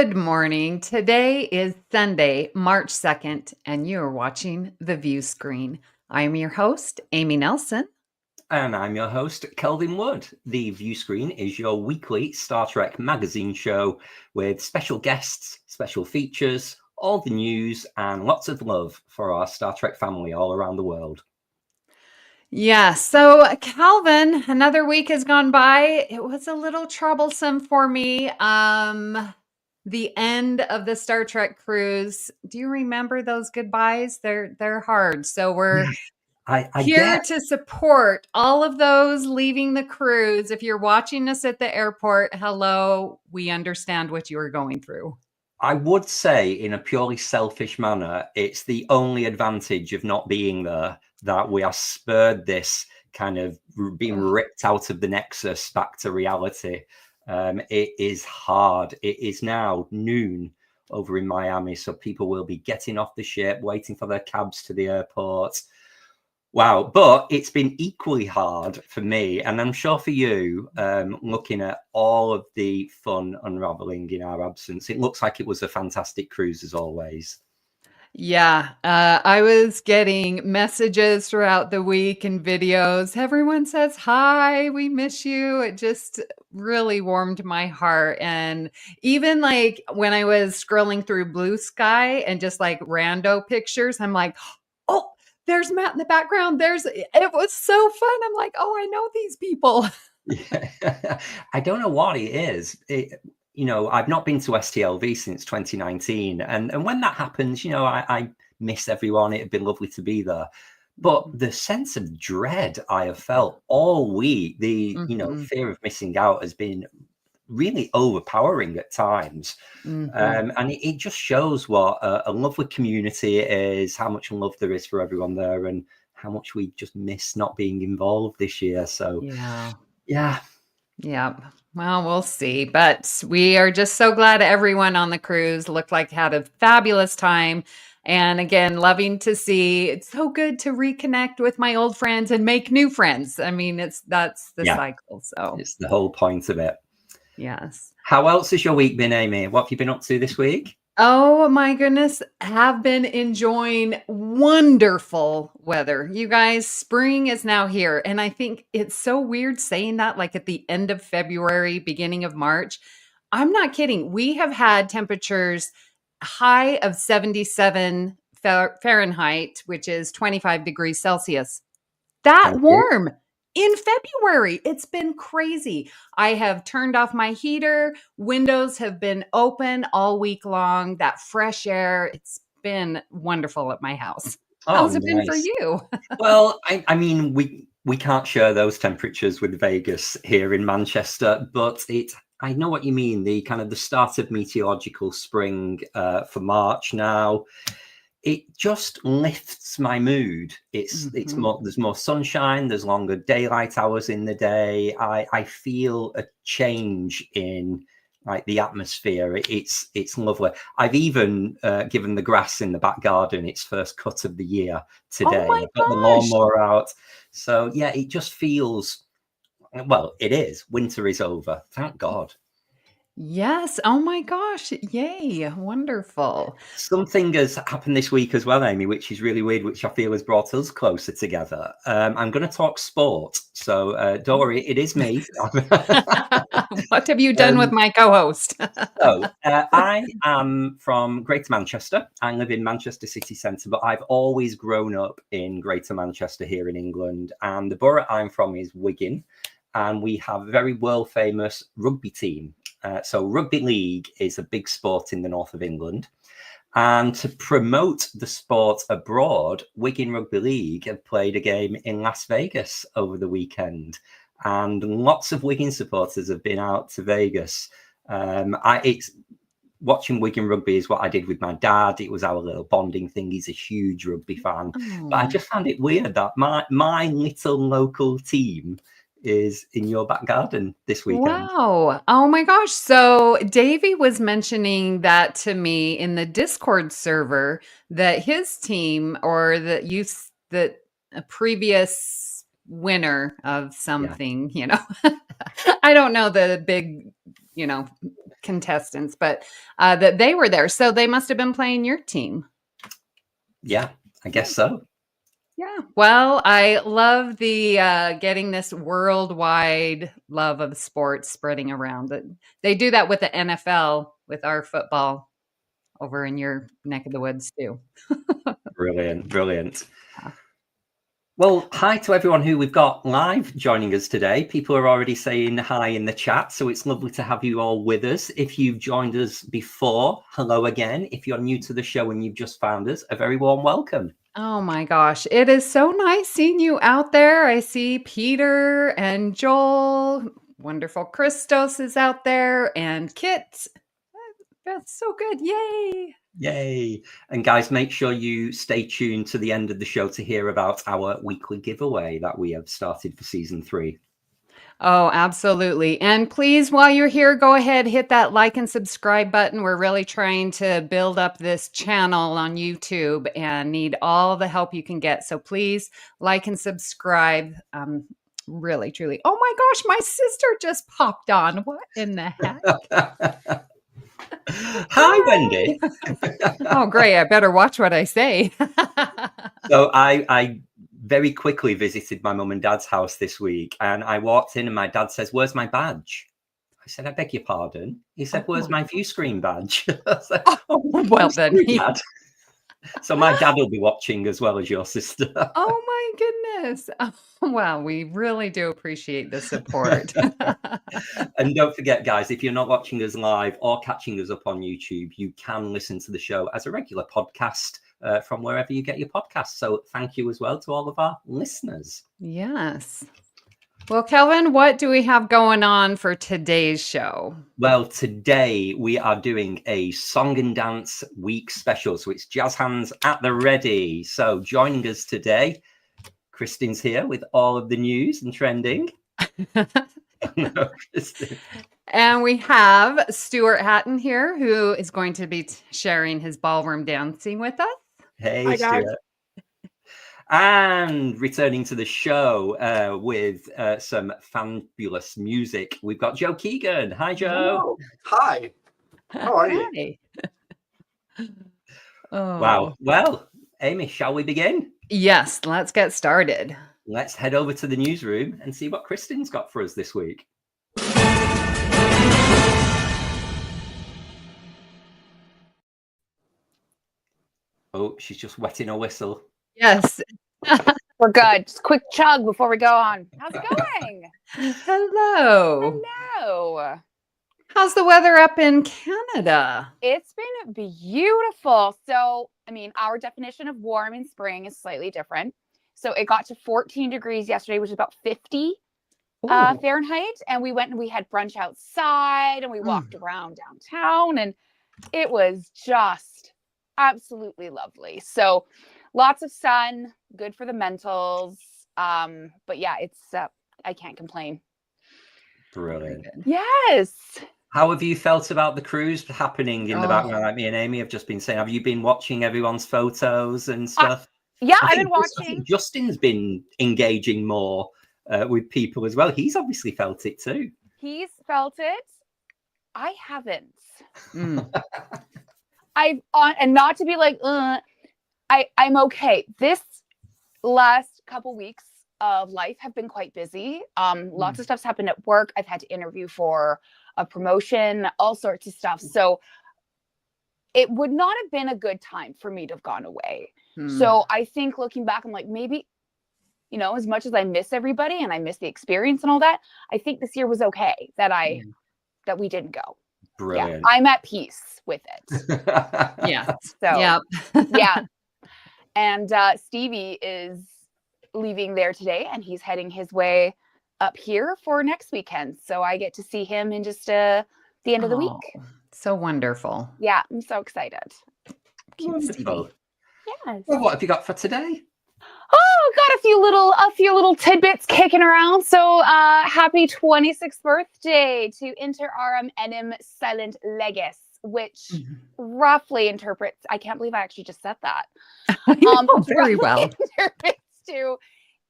Good morning. Today is Sunday, March 2nd, and you're watching the Viewscreen. I am your host, Amy Nelson. And I'm your host, Kelvin Wood. The Viewscreen is your weekly Star Trek magazine show with special guests, special features, all the news, and lots of love for our Star Trek family all around the world. Yeah, so Kelvin, another week has gone by. It was a little troublesome for me. The end of the Star Trek cruise. Do you remember those goodbyes? They're hard. So we're I here get. to support all of those leaving the cruise. If you're watching us at the airport, hello, we understand what you are going through. I would say, in a purely selfish manner, it's the only advantage of not being there that we are spurred this kind of being ripped out of the Nexus back to reality. It is hard. It is now noon over in Miami, so people will be getting off the ship, waiting for their cabs to the airport. Wow, but it's been equally hard for me, and I'm sure for you, looking at all of the fun unraveling in our absence. It looks like it was a fantastic cruise as always. Yeah, I was getting messages throughout the week and videos. Everyone says, hi, we miss you. It just really warmed my heart. And even like when I was scrolling through Bluesky and just like rando pictures, I'm like, oh, there's Matt in the background. It was so fun. I'm like, oh, I know these people. Yeah. I don't know what it is. I've not been to STLV since 2019. And when that happens, I miss everyone. It'd been lovely to be there. But the sense of dread I have felt all week, the fear of missing out has been really overpowering at times. And it just shows what a lovely community it is, how much love there is for everyone there, and how much we just miss not being involved this year. So yeah. Well, we'll see. But we are just so glad everyone on the cruise looked like had a fabulous time. And again, loving to see. It's so good to reconnect with my old friends and make new friends. I mean, that's the cycle. So it's the whole point of it. Yes. How else has your week been, Amy? What have you been up to this week? Oh my goodness, have been enjoying wonderful weather. You guys, spring is now here. And I think it's so weird saying that like at the end of February, beginning of March. I'm not kidding. We have had temperatures high of 77 Fahrenheit, which is 25 degrees Celsius. That Thank you. warm in February. It's been crazy. I have turned off my heater. Windows have been open all week long. That fresh air. It's been wonderful at my house. How's it been for you? Well, I mean, we can't share those temperatures with Vegas here in Manchester, but I know what you mean. The kind of the start of meteorological spring for March now. It just lifts my mood. It's more, there's more sunshine, there's longer daylight hours in the day. I feel a change in like the atmosphere. It's lovely. I've even given the grass in the back garden its first cut of the year today. Oh my I've got the lawnmower out. So yeah, it just feels, well, it is. Winter is over. Thank God. Yes. Oh my gosh. Yay. Wonderful. Something has happened this week as well, Amy, which is really weird, which I feel has brought us closer together. I'm going to talk sport. So don't worry, it is me. What have you done with my co-host? I am from Greater Manchester. I live in Manchester city centre, but I've always grown up in Greater Manchester here in England. And the borough I'm from is Wigan. And we have a very world famous rugby team. So rugby league is a big sport in the north of England. And to promote the sport abroad, Wigan Rugby League have played a game in Las Vegas over the weekend. And lots of Wigan supporters have been out to Vegas. It's watching Wigan rugby is what I did with my dad. It was our little bonding thing. He's a huge rugby fan. But I just found it weird that my little local team is in your back garden this weekend. Wow. Oh my gosh. So Davey was mentioning that to me in the Discord server that his team or that a previous winner of something, I don't know the big contestants, but that they were there. So they must have been playing your team. Yeah, I guess so. Yeah. Well, I love the getting this worldwide love of sports spreading around. They do that with the NFL, with our football over in your neck of the woods too. Brilliant. Well, hi to everyone who we've got live joining us today. People are already saying hi in the chat, so it's lovely to have you all with us. If you've joined us before, hello again. If you're new to the show and you've just found us, a very warm welcome. Oh my gosh, it is so nice seeing you out there. I see Peter and Joel. Wonderful Christos is out there, and Kit. That's so good. Yay. And guys, make sure you stay tuned to the end of the show to hear about our weekly giveaway that we have started for season 3. Oh, absolutely. And please, while you're here, go ahead, hit that like and subscribe button. We're really trying to build up this channel on YouTube and need all the help you can get. So please like and subscribe. Really, truly. Oh my gosh, my sister just popped on. What in the heck? Hi, Wendy. Oh, great. I better watch what I say. So I very quickly visited my mum and dad's house this week, and I walked in and my dad says, "Where's my badge?" I said, "I beg your pardon." He said, "Where's my Viewscreen badge?" I was like, "Oh, well then. Dad." So my dad will be watching as well as your sister. Oh my goodness. Oh, wow. We really do appreciate the support. And don't forget, guys, if you're not watching us live or catching us up on YouTube, you can listen to the show as a regular podcast from wherever you get your podcasts. So thank you as well to all of our listeners. Yes. Well, Kelvin, what do we have going on for today's show? Well, today we are doing a Song and Dance Week special. So it's jazz hands at the ready. So joining us today, Kristin's here with all of the news and trending. No, and we have Stuart Hatton here, who is going to be sharing his ballroom dancing with us. Hey, hi, Stuart. Guys. And returning to the show with some fabulous music, we've got Joe Keegan. Hi, Joe. Hello. Hi. How are you? Oh. Wow. Well, Amy, shall we begin? Yes, let's get started. Let's head over to the newsroom and see what Kristin's got for us this week. Oh, she's just wetting a whistle. Yes. We're good. Just quick chug before we go on. How's it going? Hello. Hello. How's the weather up in Canada? It's been beautiful. So, I mean, our definition of warm in spring is slightly different. So it got to 14 degrees yesterday, which is about 50 Fahrenheit. And we went and we had brunch outside and we walked around downtown and it was just absolutely lovely. So lots of sun, good for the mentals. But yeah, it's, I can't complain. Brilliant. Yes. How have you felt about the cruise happening in the background? Like me and Amy have just been saying, have you been watching everyone's photos and stuff? Yeah, I've been watching. Justin's been engaging more with people as well. He's obviously felt it too. He's felt it. I haven't. And not to be like, I'm okay. This last couple weeks of life have been quite busy. Lots of stuff's happened at work. I've had to interview for a promotion, all sorts of stuff. So it would not have been a good time for me to have gone away. So I think looking back, I'm like, maybe, you know, as much as I miss everybody and I miss the experience and all that, I think this year was okay that that we didn't go. Brilliant. Yeah, I'm at peace with it. Yeah. So yeah. And Stevie is leaving there today and he's heading his way up here for next weekend. So I get to see him in just the end of the week. So wonderful. Yeah, I'm so excited. Wonderful. Yes. Well, what have you got for today? Oh, got a few little tidbits kicking around. So happy 26th birthday to Inter Aram Enim Silent Legis, which roughly interprets, I can't believe I actually just said that. Very well. Interprets to,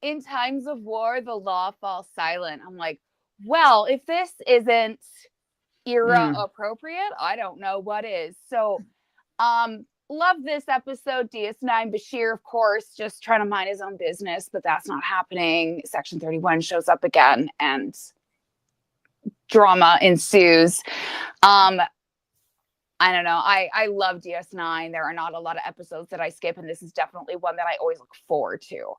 in times of war, the law falls silent. I'm like, well, if this isn't era appropriate, I don't know what is. So, love this episode. DS9 Bashir, of course, just trying to mind his own business, but that's not happening. Section 31 shows up again and drama ensues. I don't know. I love DS9. There are not a lot of episodes that I skip, and this is definitely one that I always look forward to.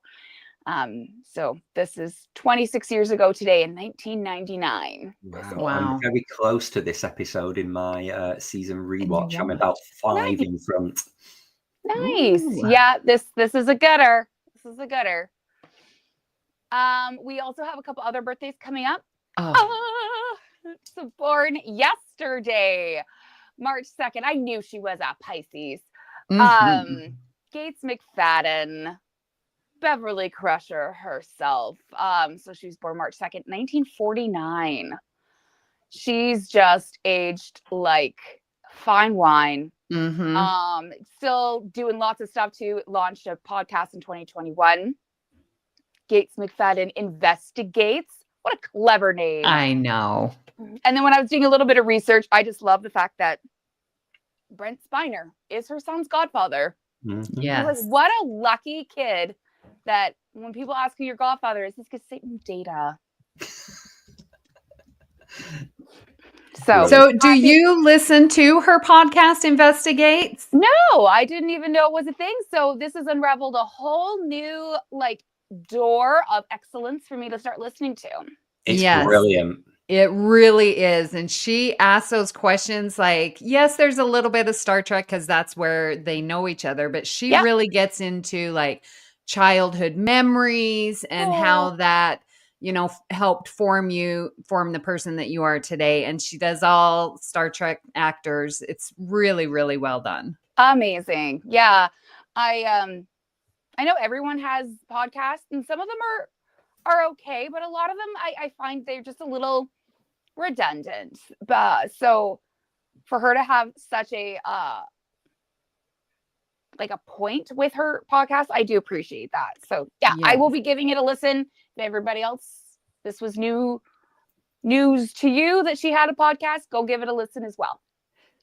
So this is 26 years ago today in 1999. Wow. I'm very close to this episode in my season rewatch. I'm about 5 in front. Nice. Ooh. Yeah, this is a gooder. This is a gooder. We also have a couple other birthdays coming up. So born yesterday, March 2nd. I knew she was a Pisces. Gates McFadden, Beverly Crusher herself. So she was born March 2nd, 1949. She's just aged like fine wine. Still doing lots of stuff too. Launched a podcast in 2021. Gates McFadden Investigates. What a clever name. I know. And then when I was doing a little bit of research, I just love the fact that Brent Spiner is her son's godfather. Yes. I was like, what a lucky kid that when people ask who your godfather is, this gets Satan data. So do you listen to her podcast Investigates? No, I didn't even know it was a thing. So this has unraveled a whole new door of excellence for me to start listening to. It's brilliant. It really is. And she asks those questions like, yes, there's a little bit of Star Trek because that's where they know each other, but she really gets into like childhood memories and how that, helped form the person that you are today. And she does all Star Trek actors. It's really, really well done. Amazing. Yeah. I know everyone has podcasts and some of them are okay, but a lot of them I find they're just a little redundant. So for her to have such a point with her podcast, I do appreciate that. So I will be giving it a listen. If everybody else, this was news to you that she had a podcast, go give it a listen as well.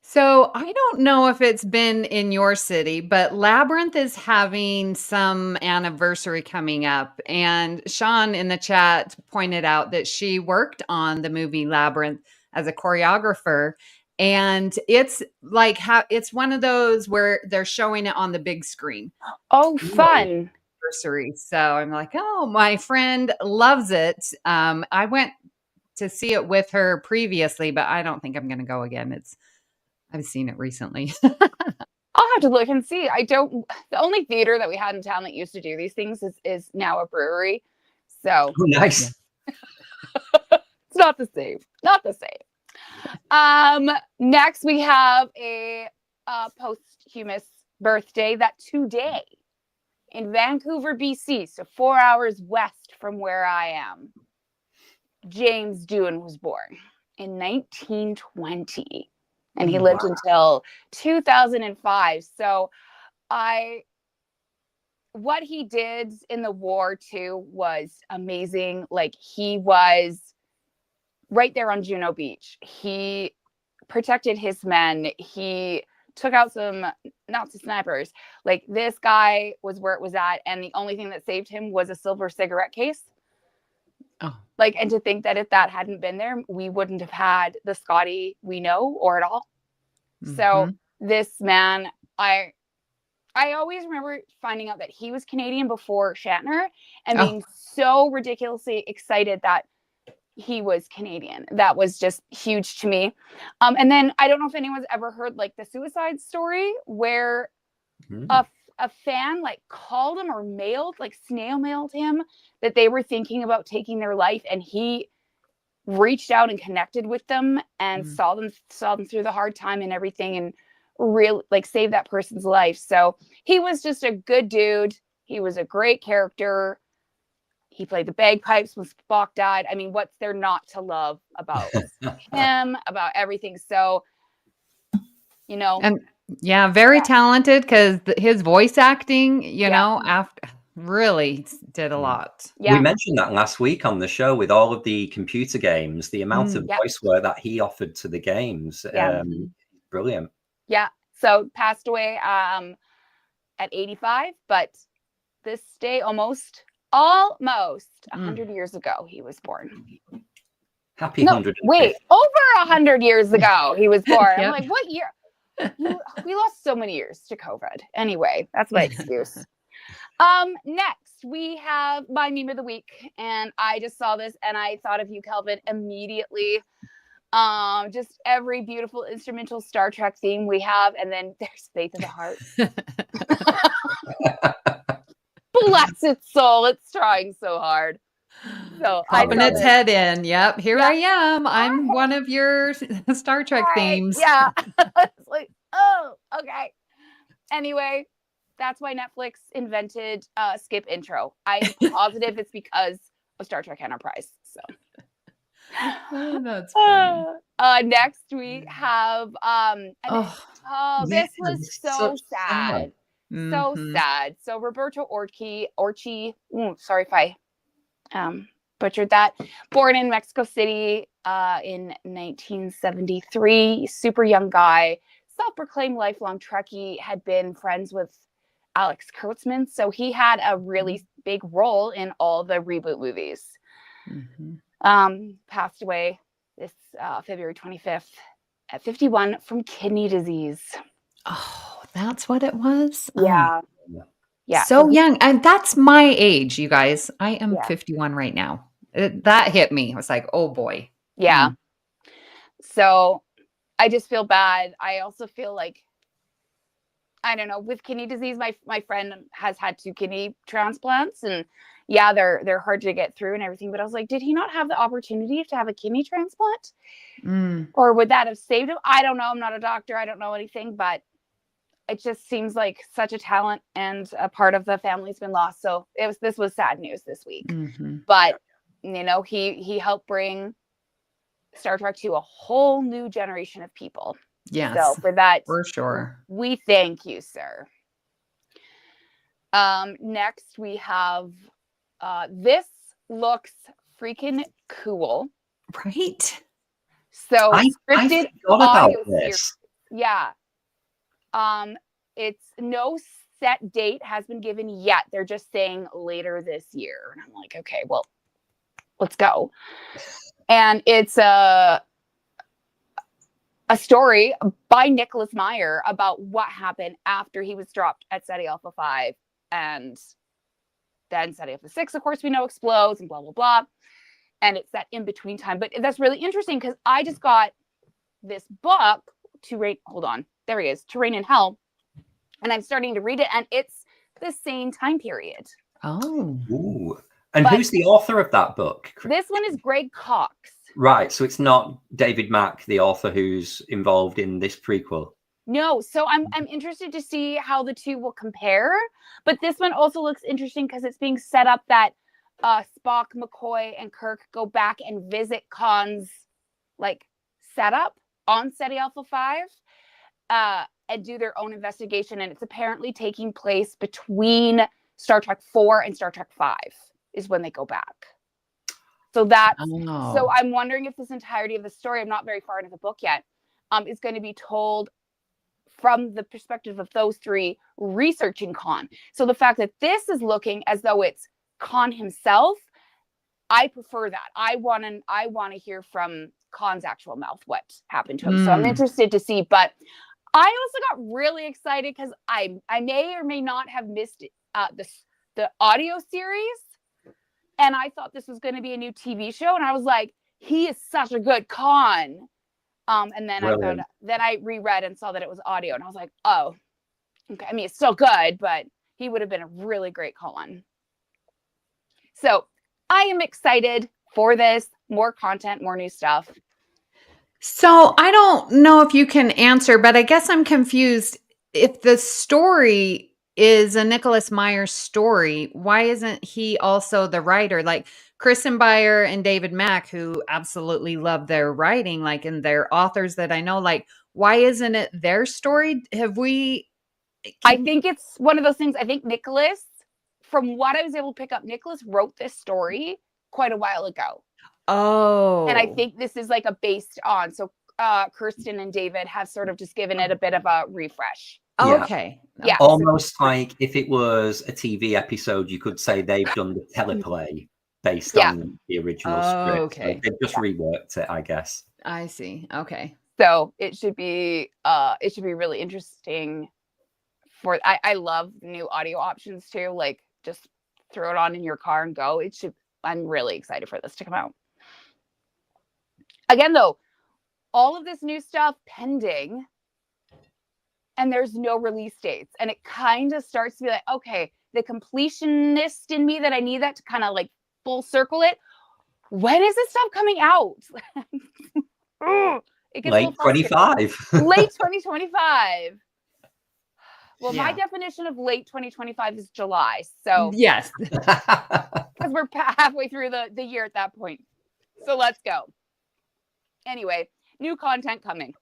So I don't know if it's been in your city, but Labyrinth is having some anniversary coming up. And Sean in the chat pointed out that she worked on the movie Labyrinth as a choreographer. And it's like it's one of those where they're showing it on the big screen. Oh, fun. Anniversary. So I'm like, oh, my friend loves it. I went to see it with her previously, but I don't think I'm going to go again. I've seen it recently. I'll have to look and see. The only theater that we had in town that used to do these things is now a brewery. So nice. It's not the same. Not the same. Next we have a posthumous birthday that today in Vancouver, BC, so 4 hours west from where I am. James Doohan was born in 1920. And he lived until 2005. So what he did in the war too was amazing. Like he was right there on Juno Beach. He protected his men. He took out some Nazi snipers. Like this guy was where it was at. And the only thing that saved him was a silver cigarette case. Oh. And to think that if that hadn't been there, we wouldn't have had the Scotty we know or at all. Mm-hmm. So this man, I always remember finding out that he was Canadian before Shatner and being so ridiculously excited that he was Canadian. That was just huge to me. And then I don't know if anyone's ever heard the suicide story where a fan called him or snail mailed him that they were thinking about taking their life, and he reached out and connected with them and saw them through the hard time and everything, and really saved that person's life. So he was just a good dude. He was a great character. He played the bagpipes when Spock died. I mean, what's there not to love about him, about everything? So, and very talented because his voice acting, after really did a lot. We mentioned that last week on the show with all of the computer games, the amount of voice work that he offered to the games. Brilliant. Yeah. So passed away at 85, but this day almost 100 years ago he was born. Happy 100. Wait, over 100 years ago he was born. I'm like, what year? We lost so many years to COVID. Anyway, that's my excuse. Next we have my meme of the week, and I just saw this and I thought of you, Kelvin, immediately. Just every beautiful instrumental Star Trek theme we have, and then there's Faith in the Heart. Bless its soul, it's trying so hard. So popping its head in. Yep, here I am. I'm one of your Star Trek themes. Yeah. It's like, oh, okay. Anyway, that's why Netflix invented skip intro. I'm positive it's because of Star Trek Enterprise. So that's funny. Next we have this was so sad. So sad. So Roberto Orci, sorry if I butchered that. Born in Mexico City in 1973, super young guy, self-proclaimed lifelong Trekkie, had been friends with Alex Kurtzman, so he had a really big role in all the reboot movies. Passed away this February 25th at 51 from kidney disease. Oh, that's what it was? Yeah. Yeah. So young. And that's my age, you guys. I am 51 right now. That hit me. I was like, oh boy. Yeah. So I just feel bad. I also feel like, I don't know, with kidney disease, my friend has had 2 kidney transplants, and they're hard to get through and everything. But I was like, did he not have the opportunity to have a kidney transplant? Or would that have saved him? I don't know. I'm not a doctor. I don't know anything, but it just seems like such a talent, and a part of the family's been lost. So this was sad news this week. But you know, he helped bring Star Trek to a whole new generation of people. Yes. So for that, for sure, we thank you, sir. Next we have this looks freaking cool, right? So I scripted about audio this. series. It's no set date has been given yet. They're just saying later this year, and I'm like, okay, well, let's go. And it's a story by Nicholas Meyer about what happened after he was dropped at SETI Alpha 5, and then SETI Alpha 6, of course, we know, explodes and blah, blah, blah. And it's that in-between time. But that's really interesting because I just got this book, To Reign in Hell. And I'm starting to read it, and it's the same time period. Oh. Ooh. And who's the author of that book? This one is Greg Cox. Right. So it's not David Mack, the author who's involved in this prequel. No. So I'm interested to see how the two will compare. But this one also looks interesting because it's being set up that Spock, McCoy, and Kirk go back and visit Khan's setup on SETI Alpha 5 and do their own investigation. And it's apparently taking place between Star Trek 4 and Star Trek 5 is when they go back. So so I'm wondering if this entirety of the story, I'm not very far into the book yet, is going to be told from the perspective of those three researching Khan. So the fact that this is looking as though it's Khan himself, I prefer that. I want to hear from Khan's actual mouth what happened to him. So I'm interested to see. But I also got really excited because I may or may not have missed the audio series. And I thought this was going to be a new TV show. And I was like, he is such a good Khan. And then I reread and saw that it was audio. And I was like, oh, okay. I mean, it's still good, but he would have been a really great Khan. So I am excited for this. More content, more new stuff. So I don't know if you can answer, but I guess I'm confused. If the story is a Nicholas Meyer story, why isn't he also the writer? Like Kristen Beyer and David Mack, who absolutely love their writing, and they're authors that I know, why isn't it their story? I think it's one of those things. I think Nicholas from what I was able to pick up, Nicholas wrote this story quite a while ago. Oh. And I think this is like a based on. So Kristin and David have sort of just given it a bit of a refresh. Yeah. Okay. Yeah. Almost like if it was a TV episode, you could say they've done the teleplay based on the original script. Okay. So they've just reworked it, I guess. I see. Okay. So it should be really interesting. I love new audio options too. Like just throw it on in your car and go. I'm really excited for this to come out. Again, though, all of this new stuff pending, and there's no release dates. And it kind of starts to be like, okay, the completionist in me that I need that to kind of like full circle it. When is this stuff coming out? It gets late 25. Late 2025. Well, Yeah. my definition of late 2025 is July. So Yes. because we're halfway through the year at that point. So let's go. Anyway, new content coming.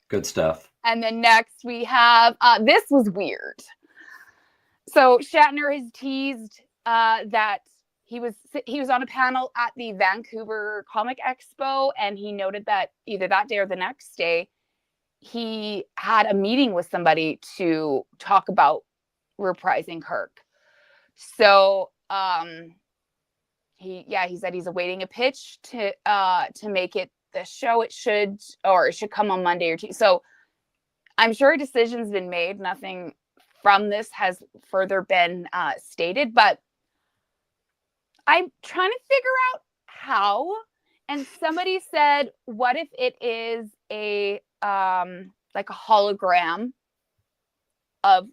Good stuff. And then next we have, this was weird. So Shatner has teased that he was on a panel at the Vancouver Comic Expo, and he noted that either that day or the next day, he had a meeting with somebody to talk about reprising Kirk. So he said he's awaiting a pitch to make it the show. It should come on Monday or Tuesday. So I'm sure a decision's been made. Nothing from this has further been stated, but I'm trying to figure out how. And somebody said, what if it is a like a hologram of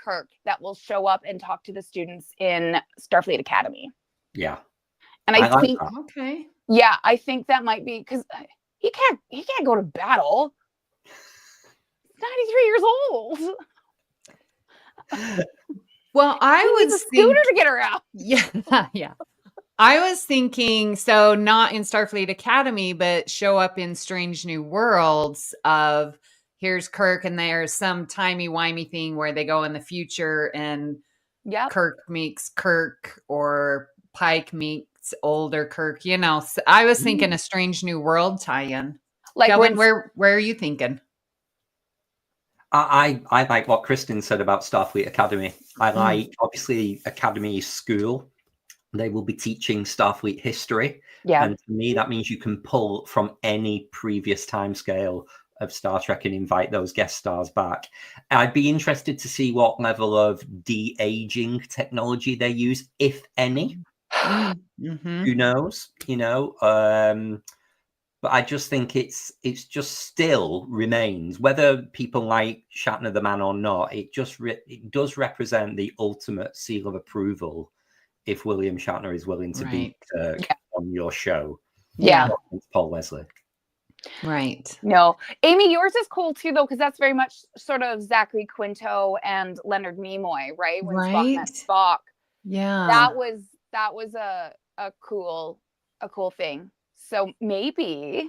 Kirk that will show up and talk to the students in Starfleet Academy? Yeah. And I think that. Okay. Yeah, I think that might be because he can't go to battle. He's 93 years old. Well, I He was needs a scooter to get around. Yeah, yeah. I was thinking, so not in Starfleet Academy, but show up in Strange New Worlds of here's Kirk and there's some timey-wimey thing where they go in the future and Kirk meets Kirk or Pike meets older Kirk, you know. So I was thinking a Strange New World tie-in. Like Kelvin, where are you thinking? I like what Kristin said about Starfleet Academy. I like, obviously, Academy school. They will be teaching Starfleet history. Yeah. And to me, that means you can pull from any previous timescale of Star Trek and invite those guest stars back. I'd be interested to see what level of de-aging technology they use, if any. Mm-hmm. Who knows? You know, but I just think it's just still remains, whether people like Shatner the man or not, it does represent the ultimate seal of approval if William Shatner is willing to be on your show. Yeah. Paul Wesley. Right. No. Amy, yours is cool too, though, because that's very much sort of Zachary Quinto and Leonard Nimoy, right? When Spock met Spock. Yeah. That was a cool thing. So maybe,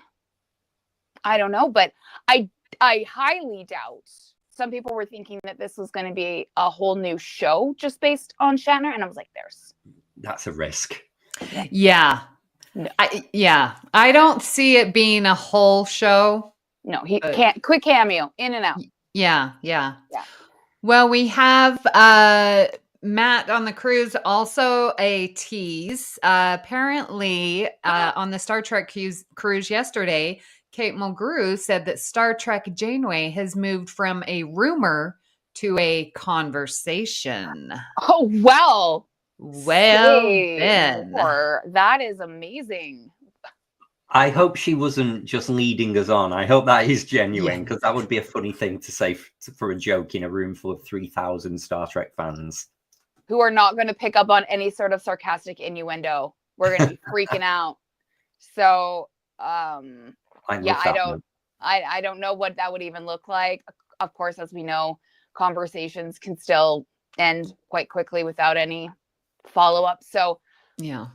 I don't know, but I highly doubt. Some people were thinking that this was going to be a whole new show just based on Shatner, and I was like, that's a risk. Yeah. No. I don't see it being a whole show. No, he can't. Quick cameo, in and out. Yeah. Well, we have Matt on the cruise, also a tease. Apparently, on the Star Trek cruise yesterday, Kate Mulgrew said that Star Trek Janeway has moved from a rumor to a conversation. Oh, well then. That is amazing. I hope she wasn't just leading us on. I hope that is genuine, because that would be a funny thing to say for a joke in a room full of 3,000 Star Trek fans. Who are not going to pick up on any sort of sarcastic innuendo. We're going to be freaking out. So, I don't know what that would even look like. Of course, as we know, conversations can still end quite quickly without any follow-up. So, yeah.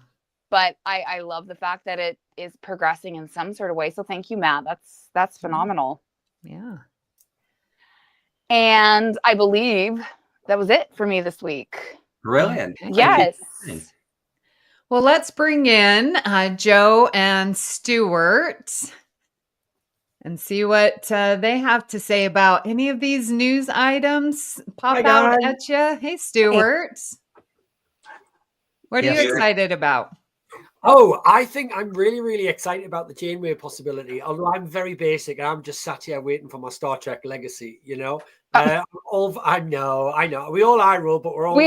But I love the fact that it is progressing in some sort of way. So thank you, Matt. That's phenomenal. Yeah. And I believe that was it for me this week. Brilliant. Yes. Well, let's bring in Joe and Stuart and see what they have to say about any of these news items pop out at you. Hey, Stuart. What are you excited about? Oh, I think I'm really, really excited about the Janeway possibility. Although I'm very basic and I'm just sat here waiting for my Star Trek legacy, you know. I know. We all eye roll, but we're all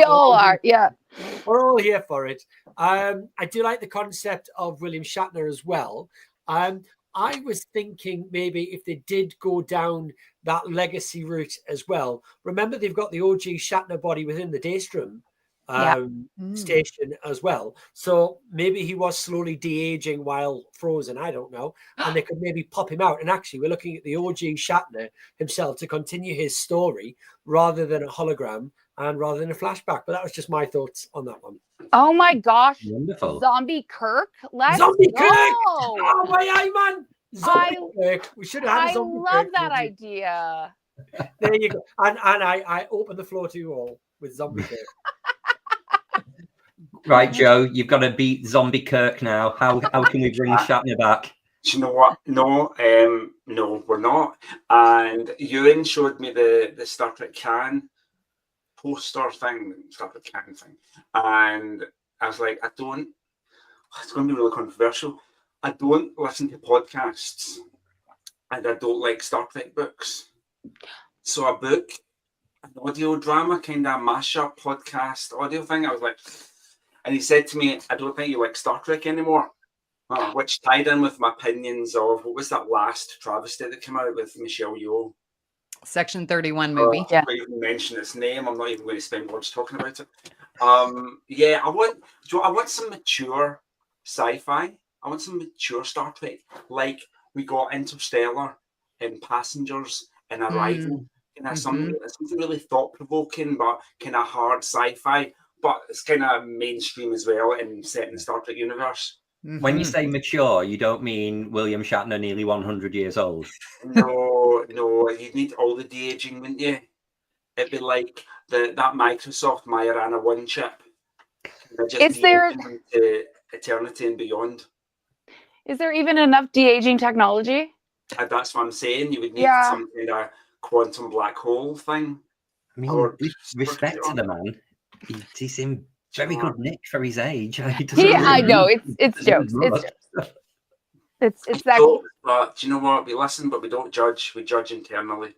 yeah. We're all here for it. I do like the concept of William Shatner as well. I was thinking maybe if they did go down that legacy route as well. Remember, they've got the OG Shatner body within the Daystrom station as well. So maybe he was slowly de-aging while frozen. I don't know. And they could maybe pop him out. And actually, we're looking at the OG Shatner himself to continue his story rather than a hologram and rather than a flashback. But that was just my thoughts on that one. Oh my gosh. Wonderful. Zombie Kirk. Let's Zombie go. Kirk! Oh my eye, man. Zombie Kirk. We should have had a Zombie Kirk. I love that idea. There you go. And I open the floor to you all with Zombie Kirk. Right, Joe, you've got to beat Zombie Kirk now. How can we bring Shatner back? Do you know what? No, we're not. And Ewan showed me the Star Trek Can poster thing, Star Trek Can thing. And I was like, it's going to be really controversial. I don't listen to podcasts and I don't like Star Trek books. So a book, an audio drama, kind of mashup podcast audio thing, I was like, and he said to me, I don't think you like Star Trek anymore. Which tied in with my opinions of what was that last travesty that came out with Michelle Yeoh? Section 31 movie. I'm not even mention its name. I'm not even going to spend words talking about it. I want some mature sci-fi. I want some mature Star Trek, like we got Interstellar and Passengers and Arrival. Something really thought-provoking, but kind of hard sci-fi. But it's kind of mainstream as well and set in the Star Trek universe. When you say mature, you don't mean William Shatner nearly 100 years old. No, you'd need all the de-aging, wouldn't you? It'd be like that Microsoft Majorana 1 chip. Is there to eternity and beyond? Is there even enough de-aging technology? That's what I'm saying. You would need some kind of quantum black hole thing. I mean, respect to the man. He's in very good nick for his age. I know it's jokes. It's jokes. It's that. But do you know what? We listen, but we don't judge. We judge internally.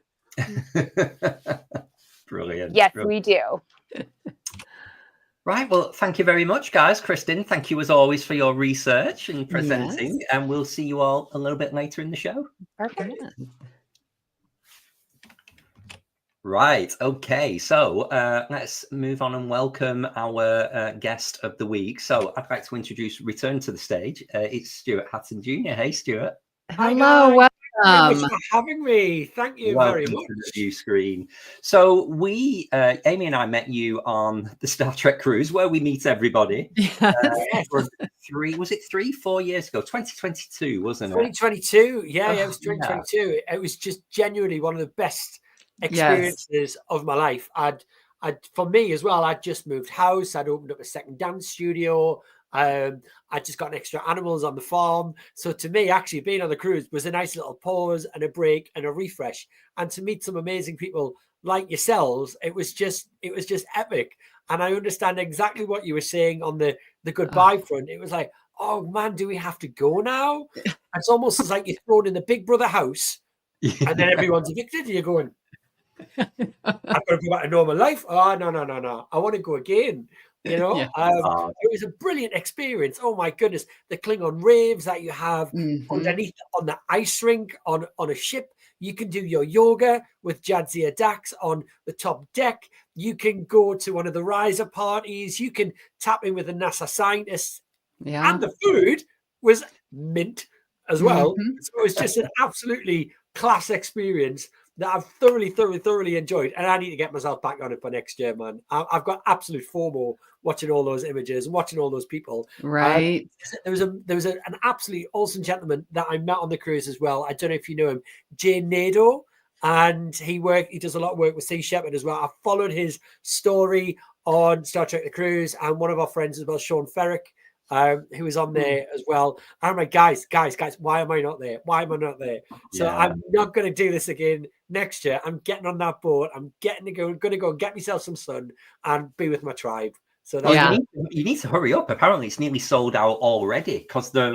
Brilliant. Yes, brilliant. we do. Right. Well, thank you very much, guys. Kristin, thank you as always for your research and presenting. Yes. And we'll see you all a little bit later in the show. Perfect. Yeah. Right. Okay. So let's move on and welcome our guest of the week. So I'd like to introduce, return to the stage. It's Stuart Hatton Jr. Hey, Stuart. Hello. Welcome. Thank you for having me. Thank you very much. To the Viewscreen. So we, Amy and I met you on the Star Trek cruise where we meet everybody. Yes. Was it 3-4 years ago? 2022, wasn't it? 2022. Yeah, it was 2022. Yeah. It was just genuinely one of the best experiences of my life. For me as well, I'd just moved house. I'd opened up a second dance studio. I just got extra animals on the farm. So to me, actually being on the cruise was a nice little pause and a break and a refresh. And to meet some amazing people like yourselves, it was just epic. And I understand exactly what you were saying on the goodbye front. It was like, oh man, do we have to go now? It's almost as like you're thrown in the Big Brother house and then everyone's evicted and you're going, I've got to go back to normal life. Oh, no. I want to go again. You know, it was a brilliant experience. Oh my goodness, the Klingon raves that you have underneath on the ice rink on a ship. You can do your yoga with Jadzia Dax on the top deck. You can go to one of the riser parties. You can tap in with the NASA scientists. Yeah, and the food was mint as well. So it was just an absolutely class experience that I've thoroughly enjoyed, and I need to get myself back on it for next year, man. I've got absolute FOMO watching all those images and watching all those people. Right. There was an absolutely awesome gentleman that I met on the cruise as well. I don't know if you know him, Jay Nadeau, and he does a lot of work with Sea Shepherd as well. I followed his story on Star Trek The Cruise, and one of our friends as well, Sean Ferrick, who was on there as well. I'm like, guys, why am I not there? Why am I not there? So I'm not going to do this again next year. I'm getting on that boat. I'm going to go and get myself some sun and be with my tribe. So you need to hurry up. Apparently, it's nearly sold out already because the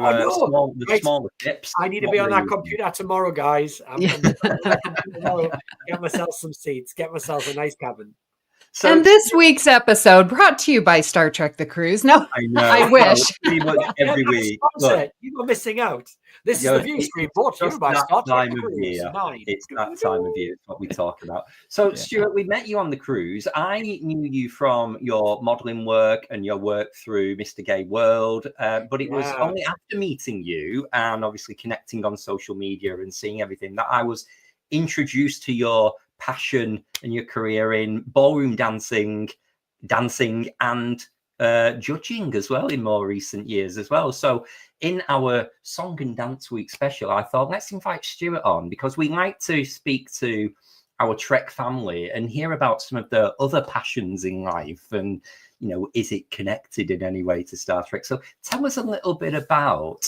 smaller ships. I need to be on that computer tomorrow, guys. Get myself some seats. Get myself a nice cabin. So, and this week's episode brought to you by Star Trek The Cruise. No, I know. I wish. Pretty much every week. Look, you are missing out. This is the Viewscreen brought to you by Star Trek The Cruise. It's that time of year. It's what we talk about. So, Stuart, we met you on the cruise. I knew you from your modelling work and your work through Mr. Gay World, but it was only after meeting you and obviously connecting on social media and seeing everything that I was introduced to your passion and your career in ballroom dancing and judging as well in more recent years as well. So in our Song and Dance Week special, I thought, let's invite Stuart on because we like to speak to our Trek family and hear about some of the other passions in life and, you know, is it connected in any way to Star Trek? So tell us a little bit about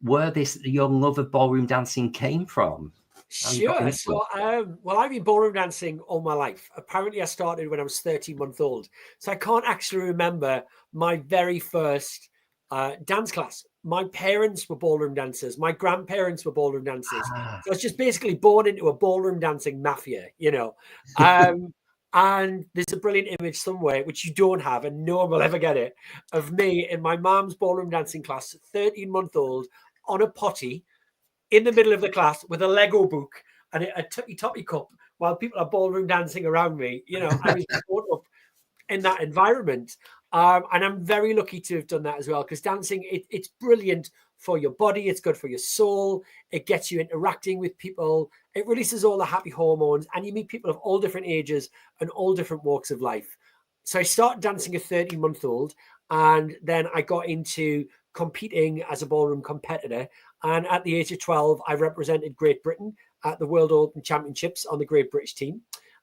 where your love of ballroom dancing came from. Sure. So, well, I've been ballroom dancing all my life. Apparently, I started when I was 13 months old. So I can't actually remember my very first dance class. My parents were ballroom dancers. My grandparents were ballroom dancers. So I was just basically born into a ballroom dancing mafia, you know. And there's a brilliant image somewhere, which you don't have, and no one will ever get it, of me in my mom's ballroom dancing class, 13-month-old, on a potty, in the middle of the class with a Lego book and a toppy cup while people are ballroom dancing around me. You know, I was brought up in that environment. And I'm very lucky to have done that as well, because dancing, it's brilliant for your body. It's good for your soul. It gets you interacting with people. It releases all the happy hormones, and you meet people of all different ages and all different walks of life. So I started dancing at 13-month-old, and then I got into competing as a ballroom competitor. And at the age of 12, I represented Great Britain at the World Open Championships on the Great British team.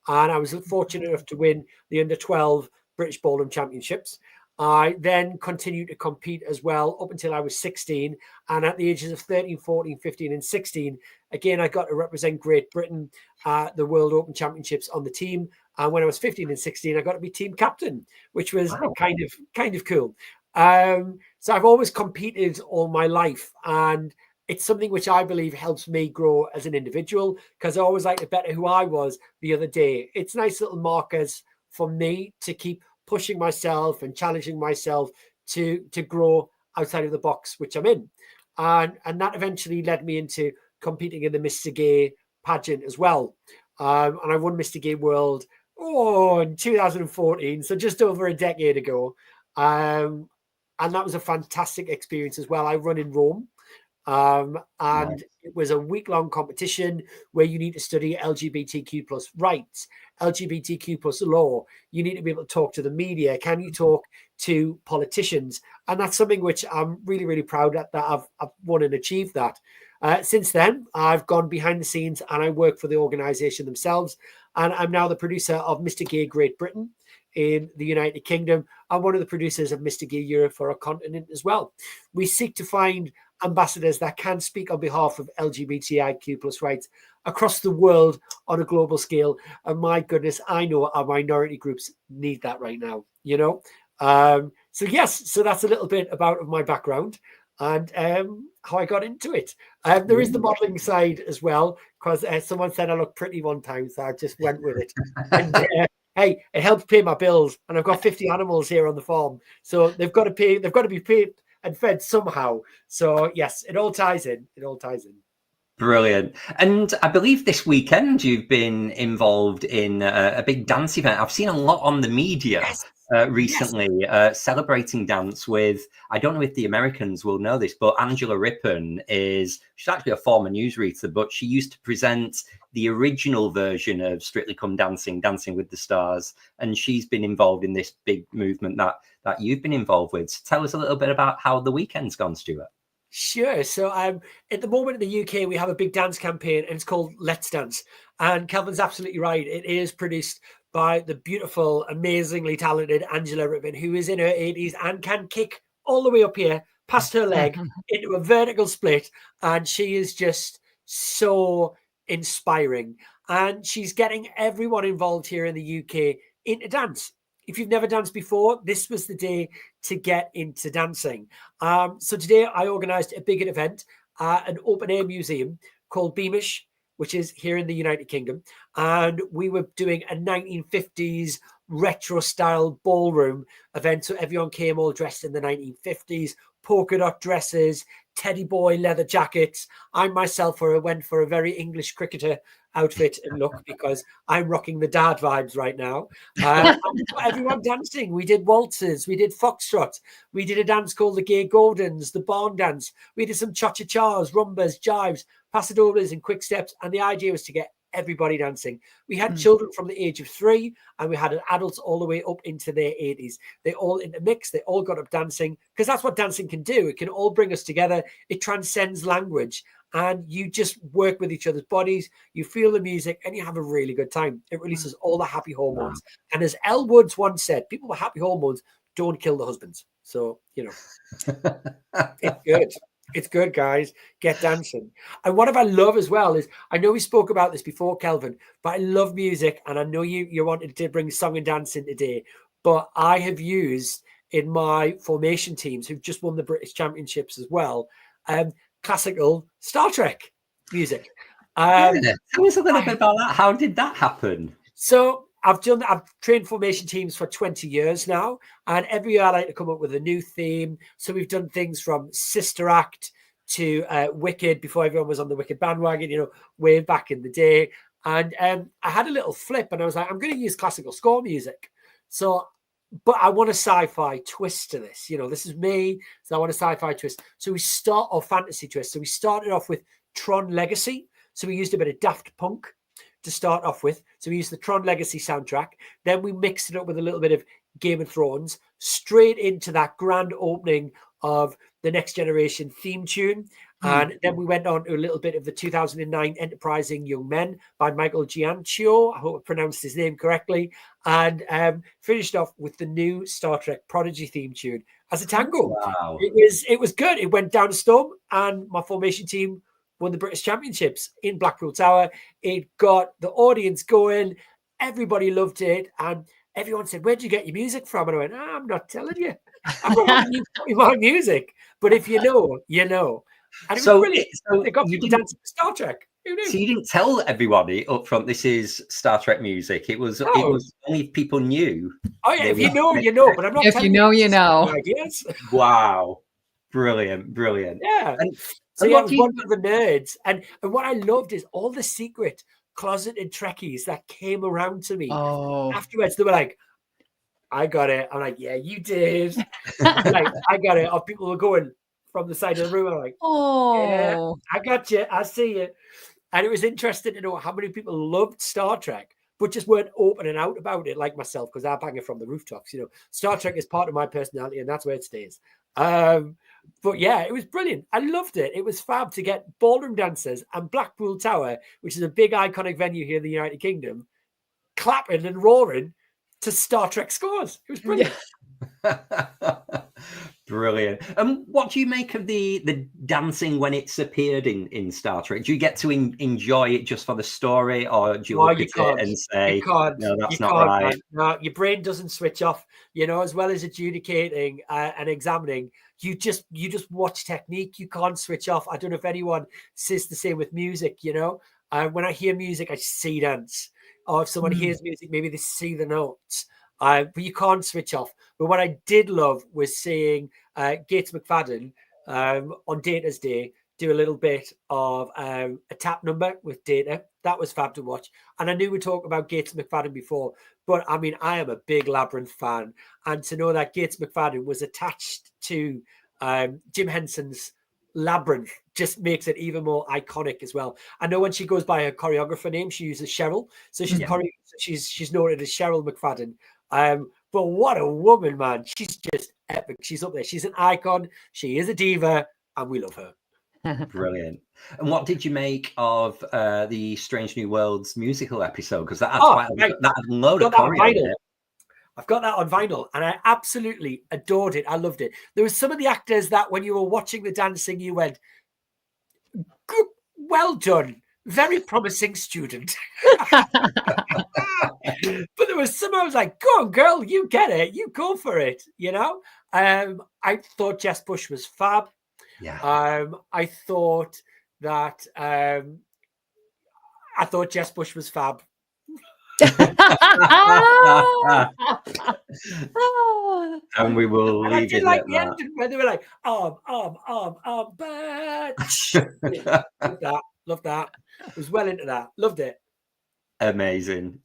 And I was fortunate enough to win the under 12 British Ballroom Championships. I then continued to compete as well up until I was 16. And at the ages of 13, 14, 15, and 16, again, I got to represent Great Britain at the World Open Championships on the team. And when I was 15 and 16, I got to be team captain, which was kind of cool. So I've always competed all my life, and it's something which I believe helps me grow as an individual, because I always like to better who I was the other day. It's nice little markers for me to keep pushing myself and challenging myself to grow outside of the box which I'm in. And that eventually led me into competing in the Mr. Gay pageant as well. And I won Mr. Gay World in 2014, so just over a decade ago. And that was a fantastic experience as well. I run in Rome. And it was a week-long competition where you need to study LGBTQ plus rights, LGBTQ plus law. You need to be able to talk to the media. Can you talk to politicians? And that's something which I'm really, really proud that I've won and achieved that. Since then, I've gone behind the scenes and I work for the organization themselves. And I'm now the producer of Mr. Gay Great Britain in the United Kingdom. I'm one of the producers of Mr. Gay Europe for our continent as well. We seek to find ambassadors that can speak on behalf of LGBTIQ plus rights across the world on a global scale. And my goodness, I know our minority groups need that right now, you know? So that's a little bit about my background and how I got into it. There is the modeling side as well, because someone said I look pretty one time, so I just went with it. And, hey, it helps pay my bills, and I've got 50 animals here on the farm, so they've got to be paid and fed somehow. So yes, it all ties in. Brilliant. And I believe this weekend you've been involved in a big dance event. I've seen a lot on the media recently, celebrating dance with, I don't know if the Americans will know this, but Angela Rippon she's actually a former newsreader, but she used to present the original version of Strictly Come Dancing, Dancing with the Stars. And she's been involved in this big movement that you've been involved with. So tell us a little bit about how the weekend's gone, Stuart. Sure. So at the moment in the UK, we have a big dance campaign, and it's called Let's Dance. And Kelvin's absolutely right. It is produced by the beautiful, amazingly talented Angela Rippon, who is in her 80s and can kick all the way up here, past her leg, into a vertical split. And she is just so inspiring. And she's getting everyone involved here in the UK into dance. If you've never danced before, this was the day to get into dancing. So today I organised a big event at an open-air museum called Beamish, which is here in the United Kingdom. And we were doing a 1950s retro-style ballroom event. So everyone came all dressed in the 1950s, polka dot dresses, teddy boy leather jackets. I myself went for a very English cricketer outfit and look, because I'm rocking the dad vibes right now. Everyone dancing. We did waltzes, we did foxtrots, we did a dance called the Gay Gordons, the barn dance. We did some cha-cha-chas, rumbas, jives, pasadoblas and quick steps. And the idea was to get everybody dancing. We had children from the age of 3, and we had adults all the way up into their 80s. They all intermixed, they all got up dancing, because that's what dancing can do. It can all bring us together. It transcends language, and you just work with each other's bodies, you feel the music, and you have a really good time. It releases all the happy hormones. And as Elle Woods once said, people with happy hormones don't kill the husbands. So, you know, it's good. It's good, guys. Get dancing. And what I love as well is, I know we spoke about this before, Kelvin, but I love music, and I know you wanted to bring song and dance in today, but I have used in my formation teams, who've just won the British Championships as well, classical Star Trek music. Tell us a little bit about that. How did that happen? So I've trained formation teams for 20 years now, and every year I like to come up with a new theme. So we've done things from Sister Act to Wicked, before everyone was on the Wicked bandwagon, you know, way back in the day. And I had a little flip, and I was like, I'm going to use classical score music. So, but I want a sci-fi twist to this. You know, this is me, so I want a sci-fi twist. So or fantasy twist. So we started off with Tron Legacy. So we used a bit of Daft Punk to start off with. So we used the Tron Legacy soundtrack. Then we mixed it up with a little bit of Game of Thrones, straight into that grand opening of the Next Generation theme tune. And then we went on to a little bit of the 2009 Enterprising Young Men by Michael Giacchino. I hope I pronounced his name correctly. And finished off with the new Star Trek Prodigy theme tune as a tango. Wow. It was good. It went down a storm, and my formation team won the British Championships in Blackpool Tower. It got the audience going. Everybody loved it. And everyone said, "Where'd you get your music from?" And I went, "I'm not telling you. I'm not my music. But if you know, you know." And it was brilliant. So they got people dancing to Star Trek. Who knew? So you didn't tell everybody up front, this is Star Trek music. It was only if people knew. Oh yeah, if you know, you know. But I'm not. If you know, you know. Ideas. Wow, brilliant. Yeah. And so yeah, it was one of the nerds, and what I loved is all the secret closeted Trekkies that came around to me afterwards. They were like, "I got it." I'm like, "Yeah, you did." Like, I got it. Or people were going from the side of the room. I'm like, "Oh, yeah, I got you. I see you." And it was interesting to know how many people loved Star Trek, but just weren't open and out about it, like myself, because I bang it from the rooftops. You know, Star Trek is part of my personality, and that's where it stays. But yeah, it was brilliant. I loved it. It was fab to get ballroom dancers and Blackpool Tower, which is a big iconic venue here in the United Kingdom, clapping and roaring to Star Trek scores. It was brilliant. Brilliant. What do you make of the dancing when it's appeared in Star Trek? Do you get to enjoy it just for the story, or do you look at it and say, "No, that's not right"? Man. No, your brain doesn't switch off. You know, as well as adjudicating and examining, you just watch technique. You can't switch off. I don't know if anyone says the same with music. You know, when I hear music, I see dance. Or if someone hears music, maybe they see the notes. But you can't switch off. But what I did love was seeing Gates McFadden on Data's Day do a little bit of a tap number with Data. That was fab to watch. And I knew we talked about Gates McFadden before, but I mean, I am a big Labyrinth fan. And to know that Gates McFadden was attached to Jim Henson's Labyrinth just makes it even more iconic as well. I know when she goes by her choreographer name, she uses Cheryl. So she's noted as Cheryl McFadden. But what a woman, man. She's just epic. She's up there. She's an icon. She is a diva, and we love her. Brilliant. And what did you make of the Strange New Worlds musical episode? Because that had that had a load of choreo in it. I've got that on vinyl, and I absolutely adored it. I loved it. There were some of the actors that when you were watching the dancing, you went, "Good, well done, very promising student." But there was some I was like, "Go on, girl, you get it, you go for it." You know, I thought Jess Bush was fab. Yeah. I thought Jess Bush was fab. And we will and leave it like at the that. ending where they were like, but love that. Was well into that. Loved it. Amazing.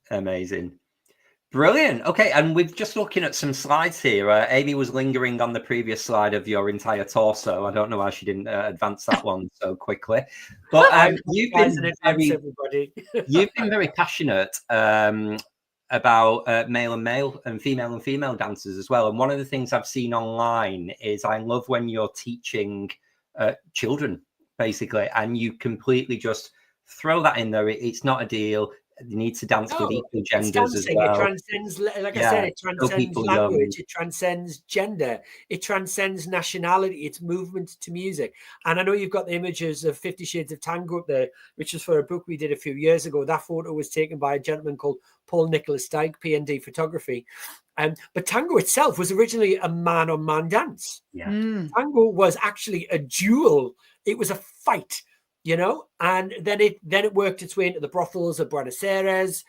Brilliant. Okay, and we're just looking at some slides here. Amy was lingering on the previous slide of your entire torso. I don't know why she didn't advance that one so quickly. But you've been very passionate about male and female dancers as well. And one of the things I've seen online is I love when you're teaching children, basically, and you completely just throw that in there. It's not a deal. You need to dance with equal genders as well. It transcends, like I said, it transcends language, it transcends gender, it transcends nationality, it's movement to music. And I know you've got the images of 50 Shades of Tango up there, which was for a book we did a few years ago. That photo was taken by a gentleman called Paul Nicholas Dyke, PND Photography. But tango itself was originally a man-on-man dance. Yeah. Tango was actually a duel. It was a fight. You know, and then it worked its way into the brothels of Buenos Aires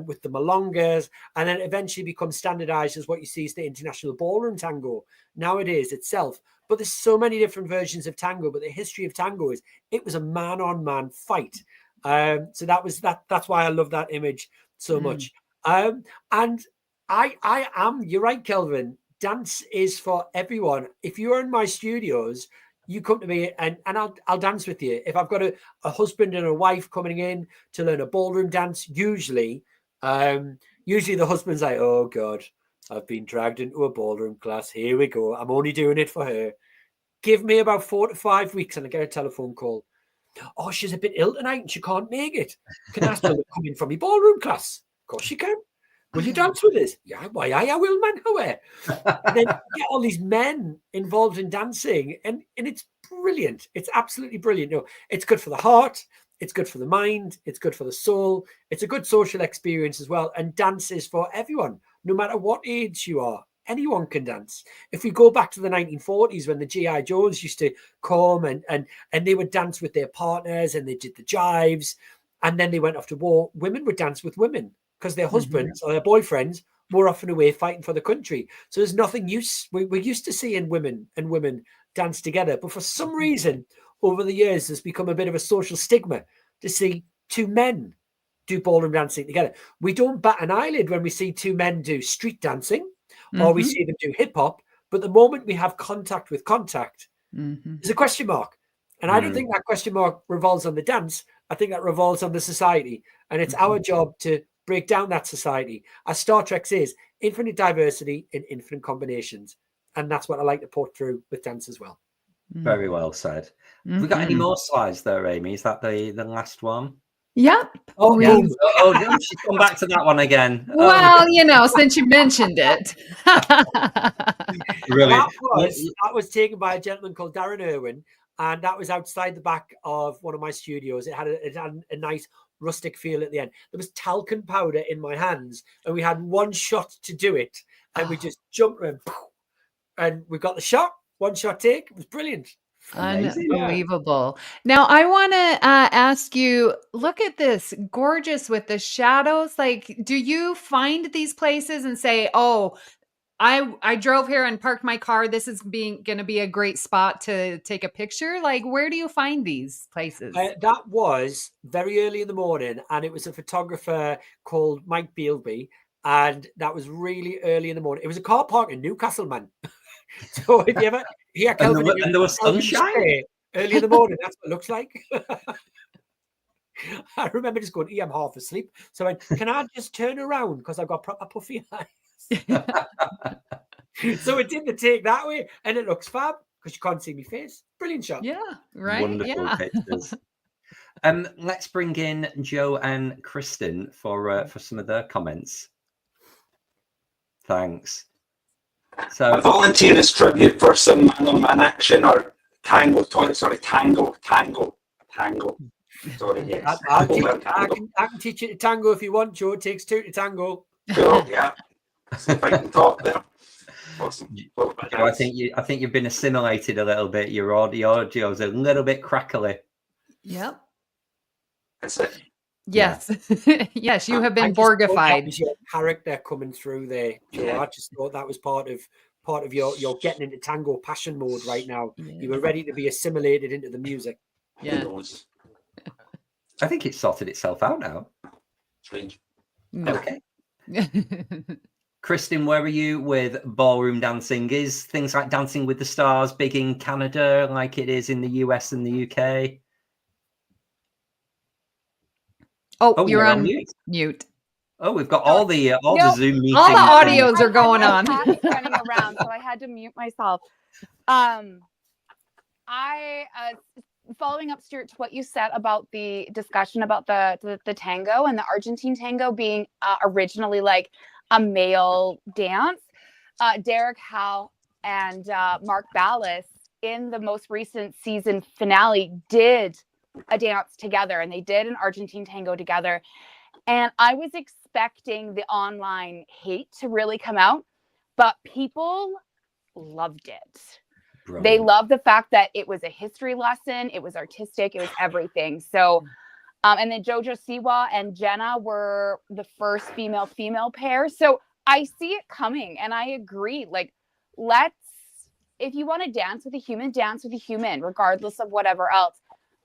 with the milongas, and then eventually becomes standardized as what you see as the international ballroom tango nowadays itself. But there's so many different versions of tango, but the history of tango is it was a man-on-man fight. So that's why I love that image so much. And I am, you're right, Kelvin, dance is for everyone. If you're in my studios, you come to me and I'll dance with you. If I've got a husband and a wife coming in to learn a ballroom dance, usually the husband's like, "Oh God, I've been dragged into a ballroom class. Here we go. I'm only doing it for her." Give me about 4 to 5 weeks and I get a telephone call. "Oh, she's a bit ill tonight and she can't make it. Can I ask her to come in from your ballroom class?" "Of course you can. Will you dance with us?" "Yeah, why I will, man. And then you get all these men involved in dancing, and it's brilliant. It's absolutely brilliant. You know, it's good for the heart, it's good for the mind, it's good for the soul. It's a good social experience as well. And dance is for everyone, no matter what age you are. Anyone can dance. If we go back to the 1940s when the G.I. Joes used to come and they would dance with their partners and they did the jives, and then they went off to war, women would dance with women, because their husbands or their boyfriends were often away fighting for the country. So there's nothing we're used to seeing women and women dance together. But for some reason, over the years, there's become a bit of a social stigma to see two men do ballroom dancing together. We don't bat an eyelid when we see two men do street dancing or we see them do hip hop. But the moment we have contact with contact, there's a question mark. And I don't think that question mark revolves on the dance. I think that revolves on the society. And it's our job to break down that society. As Star Trek says, infinite diversity in infinite combinations. And that's what I like to put through with dance as well. Very well said. Have we got any more slides there, Amy? Is that the last one? Yep. Oh, yeah. She's come back to that one again. Well, you know, since you mentioned it. Really? That was taken by a gentleman called Darren Irwin, and that was outside the back of one of my studios. It had a nice rustic feel at the end. There was talcum powder in my hands, and we had one shot to do it, and we just jumped around, and we got the shot. One shot take. It was brilliant. Unbelievable. Now I want to ask you, look at this, gorgeous with the shadows. Like, do you find these places and say, "Oh, I drove here and parked my car. This is going to be a great spot to take a picture"? Like, where do you find these places? That was very early in the morning, and it was a photographer called Mike Bealby, and that was really early in the morning. It was a car park in Newcastle, man. So if you ever hear Kelvin, and there was sunshine early in the morning, that's what it looks like. I remember just going, I'm half asleep. So I went, can I just turn around because I've got proper puffy eyes? So it did the take that way, and it looks fab because you can't see my face. Brilliant shot. Yeah, right. Wonderful pictures. Let's bring in Joe and Kristin for some of their comments. Thanks. So, a volunteer as tribute for some man-on-man action or tango. Sorry, tango. Sorry, yes. I can teach you to tango if you want, Joe. It takes 2 to tango. Sure, yeah. See if I can talk there. Awesome. Joe, I think you've been assimilated a little bit. Your audio's a little bit crackly. Yep. That's it. Yes. Yes, you have been Borgified. That was your character coming through there, Joe. Yeah. I just thought that was part of your getting into tango passion mode right now. Yeah. You were ready to be assimilated into the music. Yeah. Who knows? I think it's sorted itself out now. Strange. No. Okay. Kristin, where are you with ballroom dancing? Is things like Dancing with the Stars big in Canada like it is in the US and the UK? Oh, you're on mute. Oh, we've got all the Zoom meetings. All the audios are going on. Running around, so I had to mute myself. Following up, Stuart, to what you said about the discussion about the tango and the Argentine tango being originally like a male dance. Derek Howe and Mark Ballas in the most recent season finale did a dance together, and they did an Argentine tango together. And I was expecting the online hate to really come out, but people loved it. Brilliant. They loved the fact that it was a history lesson. It was artistic. It was everything. So, and then Jojo Siwa and Jenna were the first female pair. So I see it coming, and I agree. Like, if you want to dance with a human, regardless of whatever else.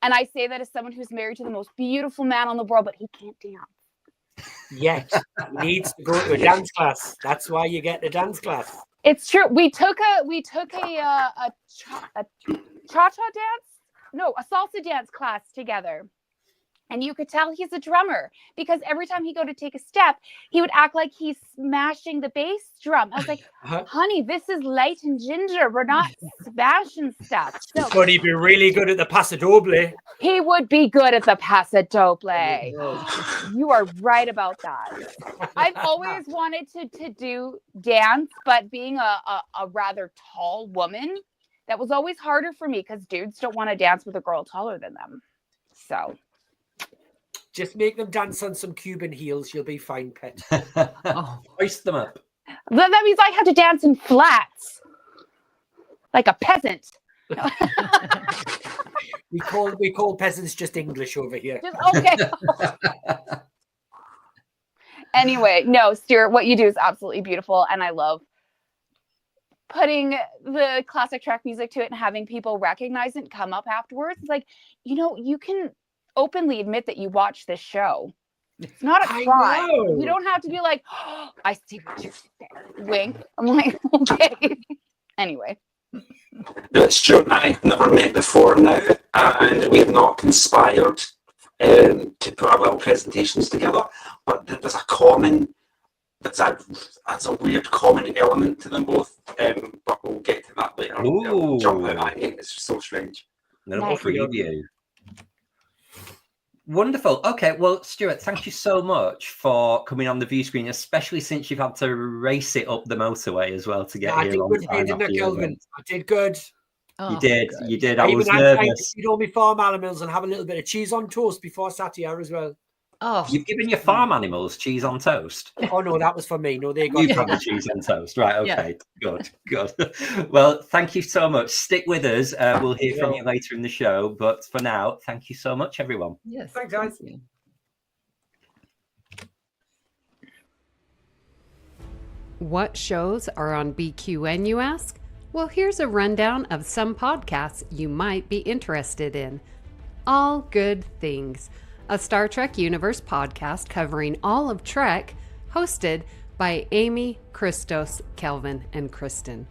And I say that as someone who's married to the most beautiful man on the world, but he can't dance. Yet he needs to go to a dance class. That's why you get the dance class. It's true. We took a cha-cha dance? No, a salsa dance class together. And you could tell he's a drummer because every time he go to take a step, he would act like he's smashing the bass drum. I was like, honey, this is light and ginger. We're not smashing stuff. So, but he'd be really good at the paso doble. He would be good at the paso doble. You are right about that. I've always wanted to do dance, but being a rather tall woman, that was always harder for me because dudes don't want to dance with a girl taller than them. So just make them dance on some Cuban heels. You'll be fine, pet. Hoist them up. That means I have to dance in flats like a peasant. we call peasants just English over here. Okay. Anyway, no, Stuart, what you do is absolutely beautiful, and I love putting the classic track music to it and having people recognize it and come up afterwards. It's like, you can openly admit that you watch this show. It's not a crime. You don't have to be like, oh, I see what you're saying. Wink. I'm like, okay. Anyway. Stuart and I have never met before now, and we have not conspired to put our little presentations together, but there's a weird common element to them both, but we'll get to that later. I'll jump out at it. It's so strange. No preview. Wonderful. Okay, well, Stuart, thank you so much for coming on the view screen, especially since you've had to race it up the motorway as well to get here. I did good, Kelvin. I did good. You did. Good. You did. I was nervous. Feed all my farm animals and have a little bit of cheese on toast before I sat here as well. Oh, you've given your farm animals cheese on toast? Oh no, that was for me. No, they got you had the cheese on toast, right? Okay, good. Well, thank you so much. Stick with us. We'll hear from you later in the show. But for now, thank you so much, everyone. Yes, thanks, guys. What shows are on BQN, you ask? Well, here's a rundown of some podcasts you might be interested in. All Good Things, a Star Trek Universe podcast covering all of Trek, hosted by Amy, Christos, Kelvin, and Kristin.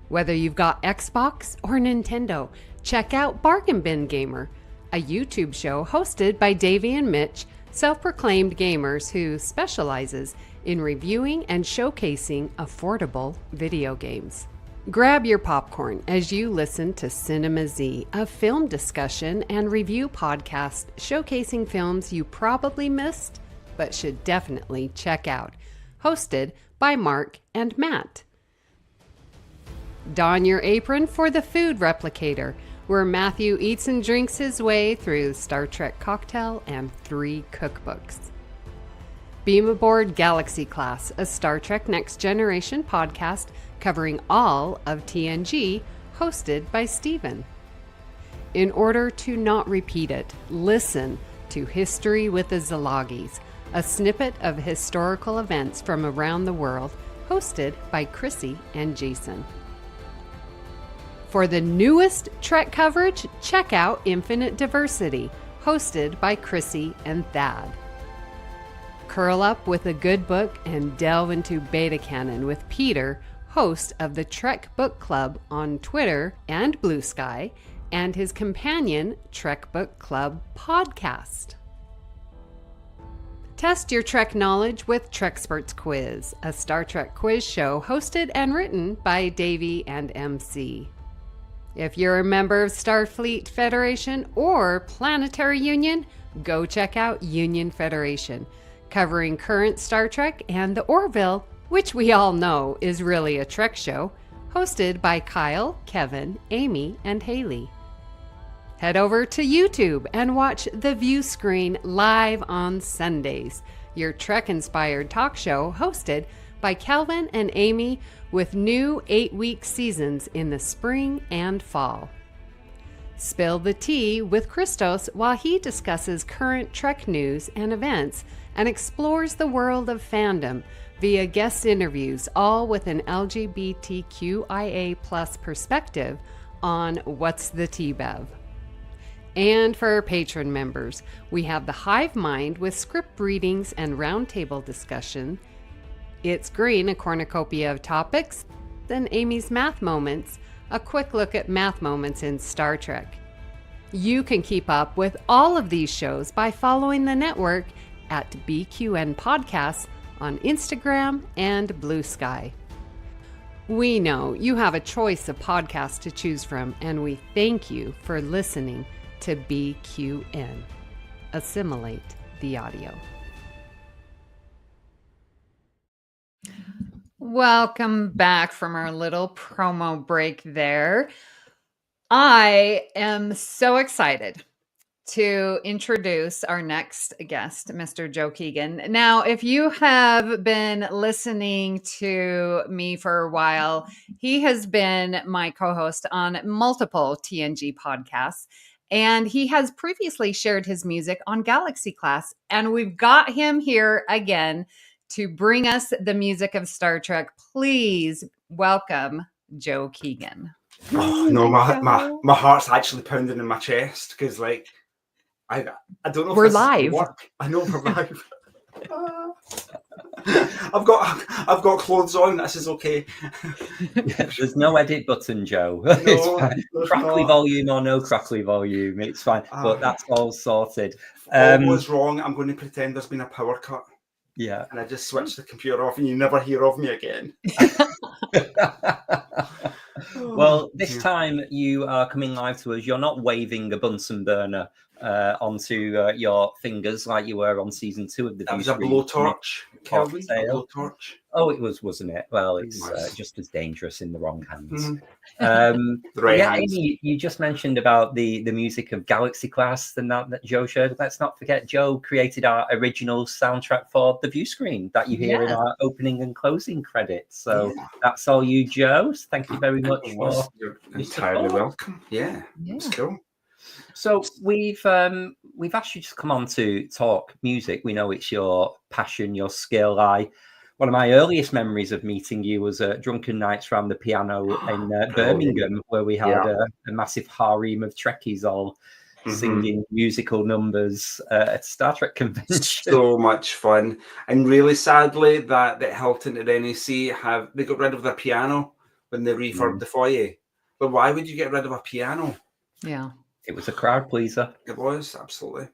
Whether you've got Xbox or Nintendo, check out Bargain Bin Gamer, a YouTube show hosted by Davey and Mitch, self-proclaimed gamers who specializes in reviewing and showcasing affordable video games. Grab your popcorn as you listen to Cinema Z, a film discussion and review podcast showcasing films you probably missed but should definitely check out. Hosted by Mark and Matt. Don your apron for the Food Replicator, where Matthew eats and drinks his way through Star Trek cocktail and 3 cookbooks. Beam aboard Galaxy Class, a Star Trek Next Generation podcast covering all of TNG, hosted by Steven. In order to not repeat it, listen to History with the Szilagys, a snippet of historical events from around the world, hosted by Chrissy and Jason. For the newest Trek coverage, check out Infinite Diversity, hosted by Chrissy and Thad. Curl up with a good book and delve into Beta Canon with Peter, host of the Trek Book Club on Twitter and Bluesky, and his companion Trek Book Club podcast. Test your Trek knowledge with Treksperts Quiz, a Star Trek quiz show hosted and written by Davey and MC. If you're a member of Starfleet Federation or Planetary Union, go check out Union Federation, covering current Star Trek and the Orville, which we all know is really a Trek show, hosted by Kyle, Kevin, Amy, and Haley. Head over to YouTube and watch The Viewscreen live on Sundays, your Trek-inspired talk show hosted by Kelvin and Amy, with new 8-week seasons in the spring and fall. Spill the tea with Christos while he discusses current Trek news and events and explores the world of fandom via guest interviews, all with an LGBTQIA+ perspective on What's the Tea Bev. And for our patron members, we have the Hive Mind with script readings and roundtable discussion, It's Green, a cornucopia of topics, then Amy's Math Moments, a quick look at math moments in Star Trek. You can keep up with all of these shows by following the network at BQN Podcasts on Instagram and Bluesky. We know you have a choice of podcasts to choose from, and we thank you for listening to BQN. Assimilate the audio. Welcome back from our little promo break there. I am so excited to introduce our next guest, Mr. Joe Keegan. Now, if you have been listening to me for a while, he has been my co-host on multiple TNG podcasts, and he has previously shared his music on Galaxy Class, and we've got him here again to bring us the music of Star Trek. Please welcome Joe Keegan. Oh, no, my heart's actually pounding in my chest because, like, I don't know if we're this live. Work. I know we're live. I've got clothes on. This is okay. There's no edit button, Joe. No, it's fine. Crackly not. volume or no crackly volume, it's fine. But that's all sorted. All was wrong. I'm going to pretend there's been a power cut. Yeah. And I just switched the computer off, and you never hear of me again. Well, this time you are coming live to us. You're not waving a Bunsen burner onto your fingers like you were on season 2 of the That was a blowtorch, Kelvin. A blowtorch. Oh, it was, wasn't it? Well, it's just as dangerous in the wrong hands. The right hands. Amy, you just mentioned about the music of Galaxy Class and that Joe shared. Let's not forget, Joe created our original soundtrack for the Viewscreen that you hear in our opening and closing credits. So that's all you, Joe. Thank you very much for you're entirely welcome. Yeah, it's cool. So we've asked you to come on to talk music. We know it's your passion, your skill. One of my earliest memories of meeting you was Drunken Nights around the piano in Birmingham, where we had a massive harem of Trekkies all singing musical numbers at Star Trek convention. So much fun. And really sadly that Hilton at NEC they got rid of their piano when they refurbed the foyer. But why would you get rid of a piano? Yeah. It was a crowd pleaser. It was, absolutely.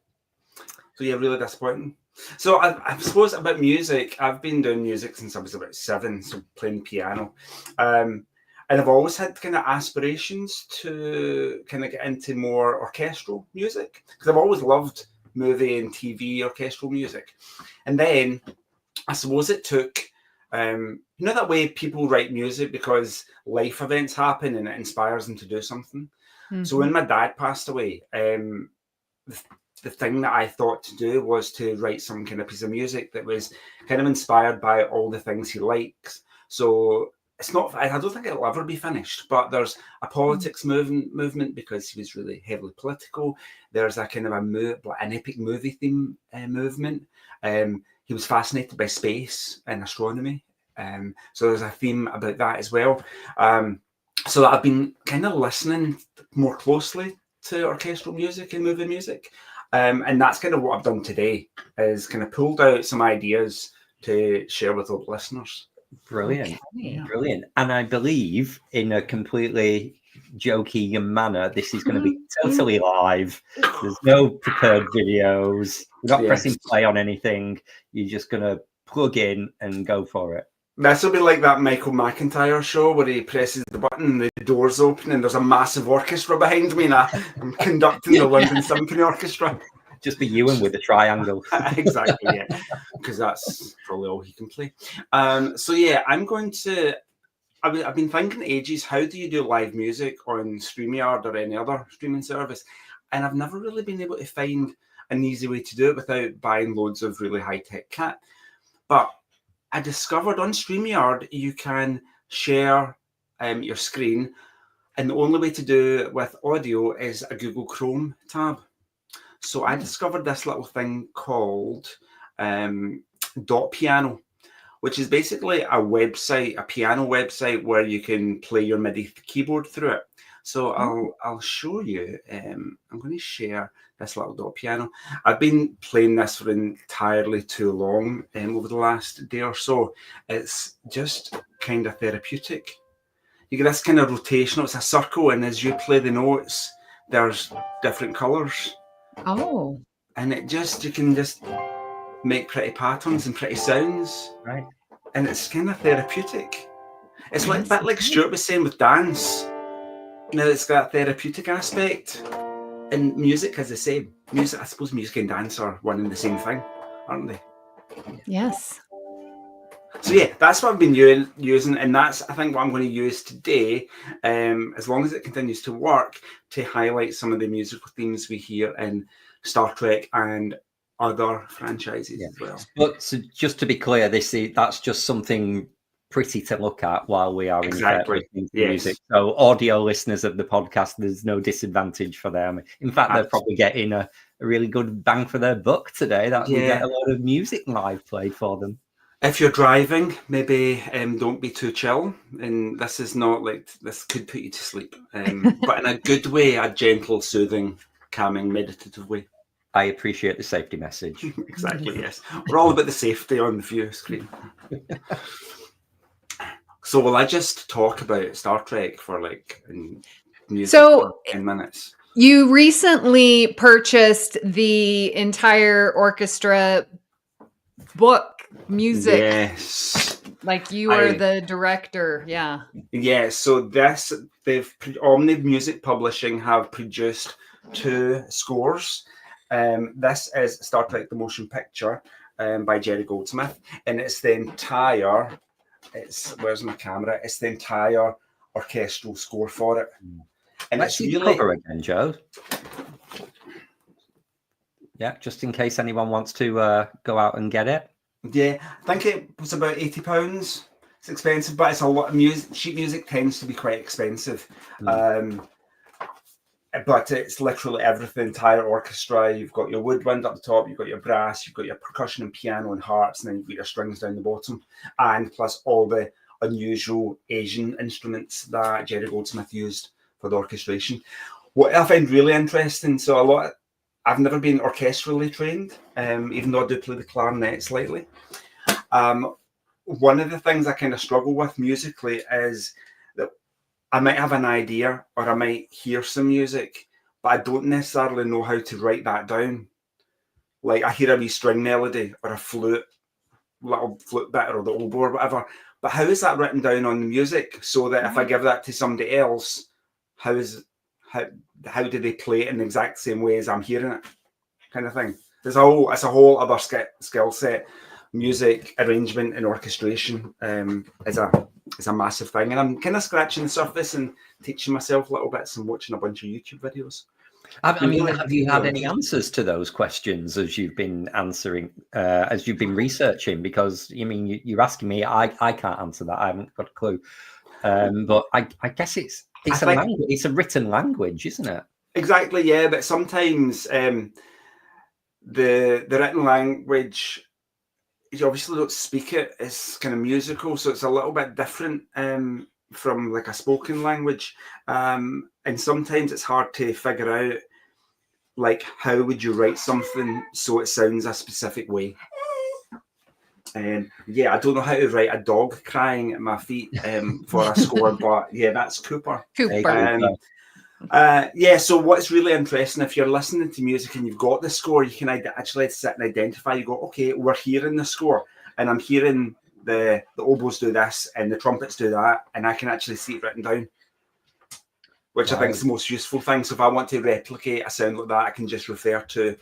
So yeah, really disappointing. So I suppose about music, I've been doing music since I was about 7, so playing piano. And I've always had kind of aspirations to kind of get into more orchestral music, because I've always loved movie and TV orchestral music. And then I suppose it took, you know, that way people write music because life events happen and it inspires them to do something. Mm-hmm. So when my dad passed away, the thing that I thought to do was to write some kind of piece of music that was kind of inspired by all the things he likes. So it's not, I don't think it'll ever be finished, but there's a politics movement because he was really heavily political. There's a kind of an epic movie theme movement. He was fascinated by space and astronomy. So there's a theme about that as well. So that I've been kind of listening more closely to orchestral music and movie music. And that's kind of what I've done today, is kind of pulled out some ideas to share with all the listeners. Brilliant. Brilliant. And I believe in a completely Joe Keegan manner, this is going to be totally live. There's no prepared videos. We're not pressing play on anything. You're just going to plug in and go for it. This will be like that Michael McIntyre show where he presses the button and the doors open and there's a massive orchestra behind me and I'm conducting the London Symphony Orchestra. Just be Ewan with a triangle. Exactly, yeah. Because that's probably all he can play. So yeah, I'm going to... I've been thinking ages, how do you do live music on StreamYard or any other streaming service? And I've never really been able to find an easy way to do it without buying loads of really high-tech kit. But I discovered on StreamYard you can share your screen, and the only way to do it with audio is a Google Chrome tab. So I discovered this little thing called Dot Piano, which is basically a website, a piano website where you can play your MIDI keyboard through it. So I'll show you. I'm going to share this little Dot Piano. I've been playing this for entirely too long over the last day or so. It's just kind of therapeutic. You get this kind of rotational. It's a circle, and as you play the notes, there's different colours. Oh. And you can just make pretty patterns and pretty sounds. Right. And it's kind of therapeutic. It's like a bit like Stuart was saying with dance. Now it's got a therapeutic aspect. And music is the same. Music, I suppose music and dance are one and the same thing, aren't they? Yes. So yeah, that's what I've been using, and that's, I think, what I'm going to use today, as long as it continues to work, to highlight some of the musical themes we hear in Star Trek and other franchises as well. But so just to be clear, that's just something pretty to look at while we are listening to music. So audio listeners of the podcast, there's no disadvantage for them. In fact, they're probably getting a really good bang for their buck today. That we get a lot of music live played for them. If you're driving, maybe don't be too chill. And this is not like, this could put you to sleep. But in a good way, a gentle, soothing, calming, meditative way. I appreciate the safety message. Exactly, yes. We're all about the safety on the Viewscreen. So will I just talk about Star Trek for music for 10 minutes? You recently purchased the entire orchestra book music. Yes. Like you are the director, yeah. Yeah, so Omni Music Publishing have produced 2 scores. This is Star Trek The Motion Picture by Jerry Goldsmith, and it's the entire, where's my camera? It's the entire orchestral score for it. And let's see the cover again, Joe. Yeah, just in case anyone wants to go out and get it. Yeah, I think it was about £80. It's expensive, but it's a lot of music. Sheet music tends to be quite expensive. But it's literally everything, the entire orchestra. You've got your woodwind up the top, you've got your brass, you've got your percussion and piano and harps, and then you've got your strings down the bottom. And plus all the unusual Asian instruments that Jerry Goldsmith used for the orchestration. What I find really interesting, I've never been orchestrally trained, even though I do play the clarinet slightly. One of the things I kind of struggle with musically is that I might have an idea or I might hear some music, but I don't necessarily know how to write that down. Like I hear a wee string melody or a little flute bit or the oboe or whatever, but how is that written down on the music so that if I give that to somebody else, how do they play it in the exact same way as I'm hearing it, kind of thing. It's a whole other skill set. Music arrangement and orchestration is a massive thing, and I'm kind of scratching the surface and teaching myself little bits and watching a bunch of YouTube videos. I mean, have you had any answers to those questions as you've been answering, as you've been researching? Because I mean, you're asking me, I can't answer that. I haven't got a clue. But I guess it's a language. It's a written language, isn't it? Exactly, yeah. But sometimes the written language, you obviously don't speak it. It's kind of musical, so it's a little bit different from like a spoken language. And sometimes it's hard to figure out, like, how would you write something so it sounds a specific way. Yeah, I don't know how to write a dog crying at my feet for a score, but yeah, that's Cooper. Yeah, so what's really interesting, if you're listening to music and you've got the score, you can actually sit and identify. You go, okay, we're hearing the score, and I'm hearing the oboes do this and the trumpets do that, and I can actually see it written down, which I think is the most useful thing. So if I want to replicate a sound like that, I can just refer to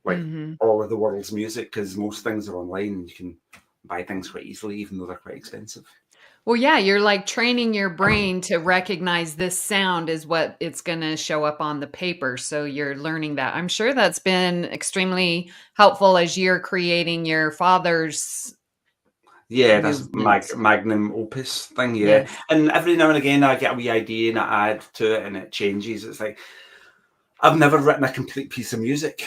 like all of the world's music, because most things are online and you can buy things quite easily, even though they're quite expensive. Well, yeah, you're like training your brain to recognize this sound is what it's going to show up on the paper. So you're learning that. I'm sure that's been extremely helpful as you're creating your father's. Yeah, that's magnum opus thing. Yeah. Yes. And every now and again I get a wee idea and I add to it and it changes. It's like, I've never written a complete piece of music,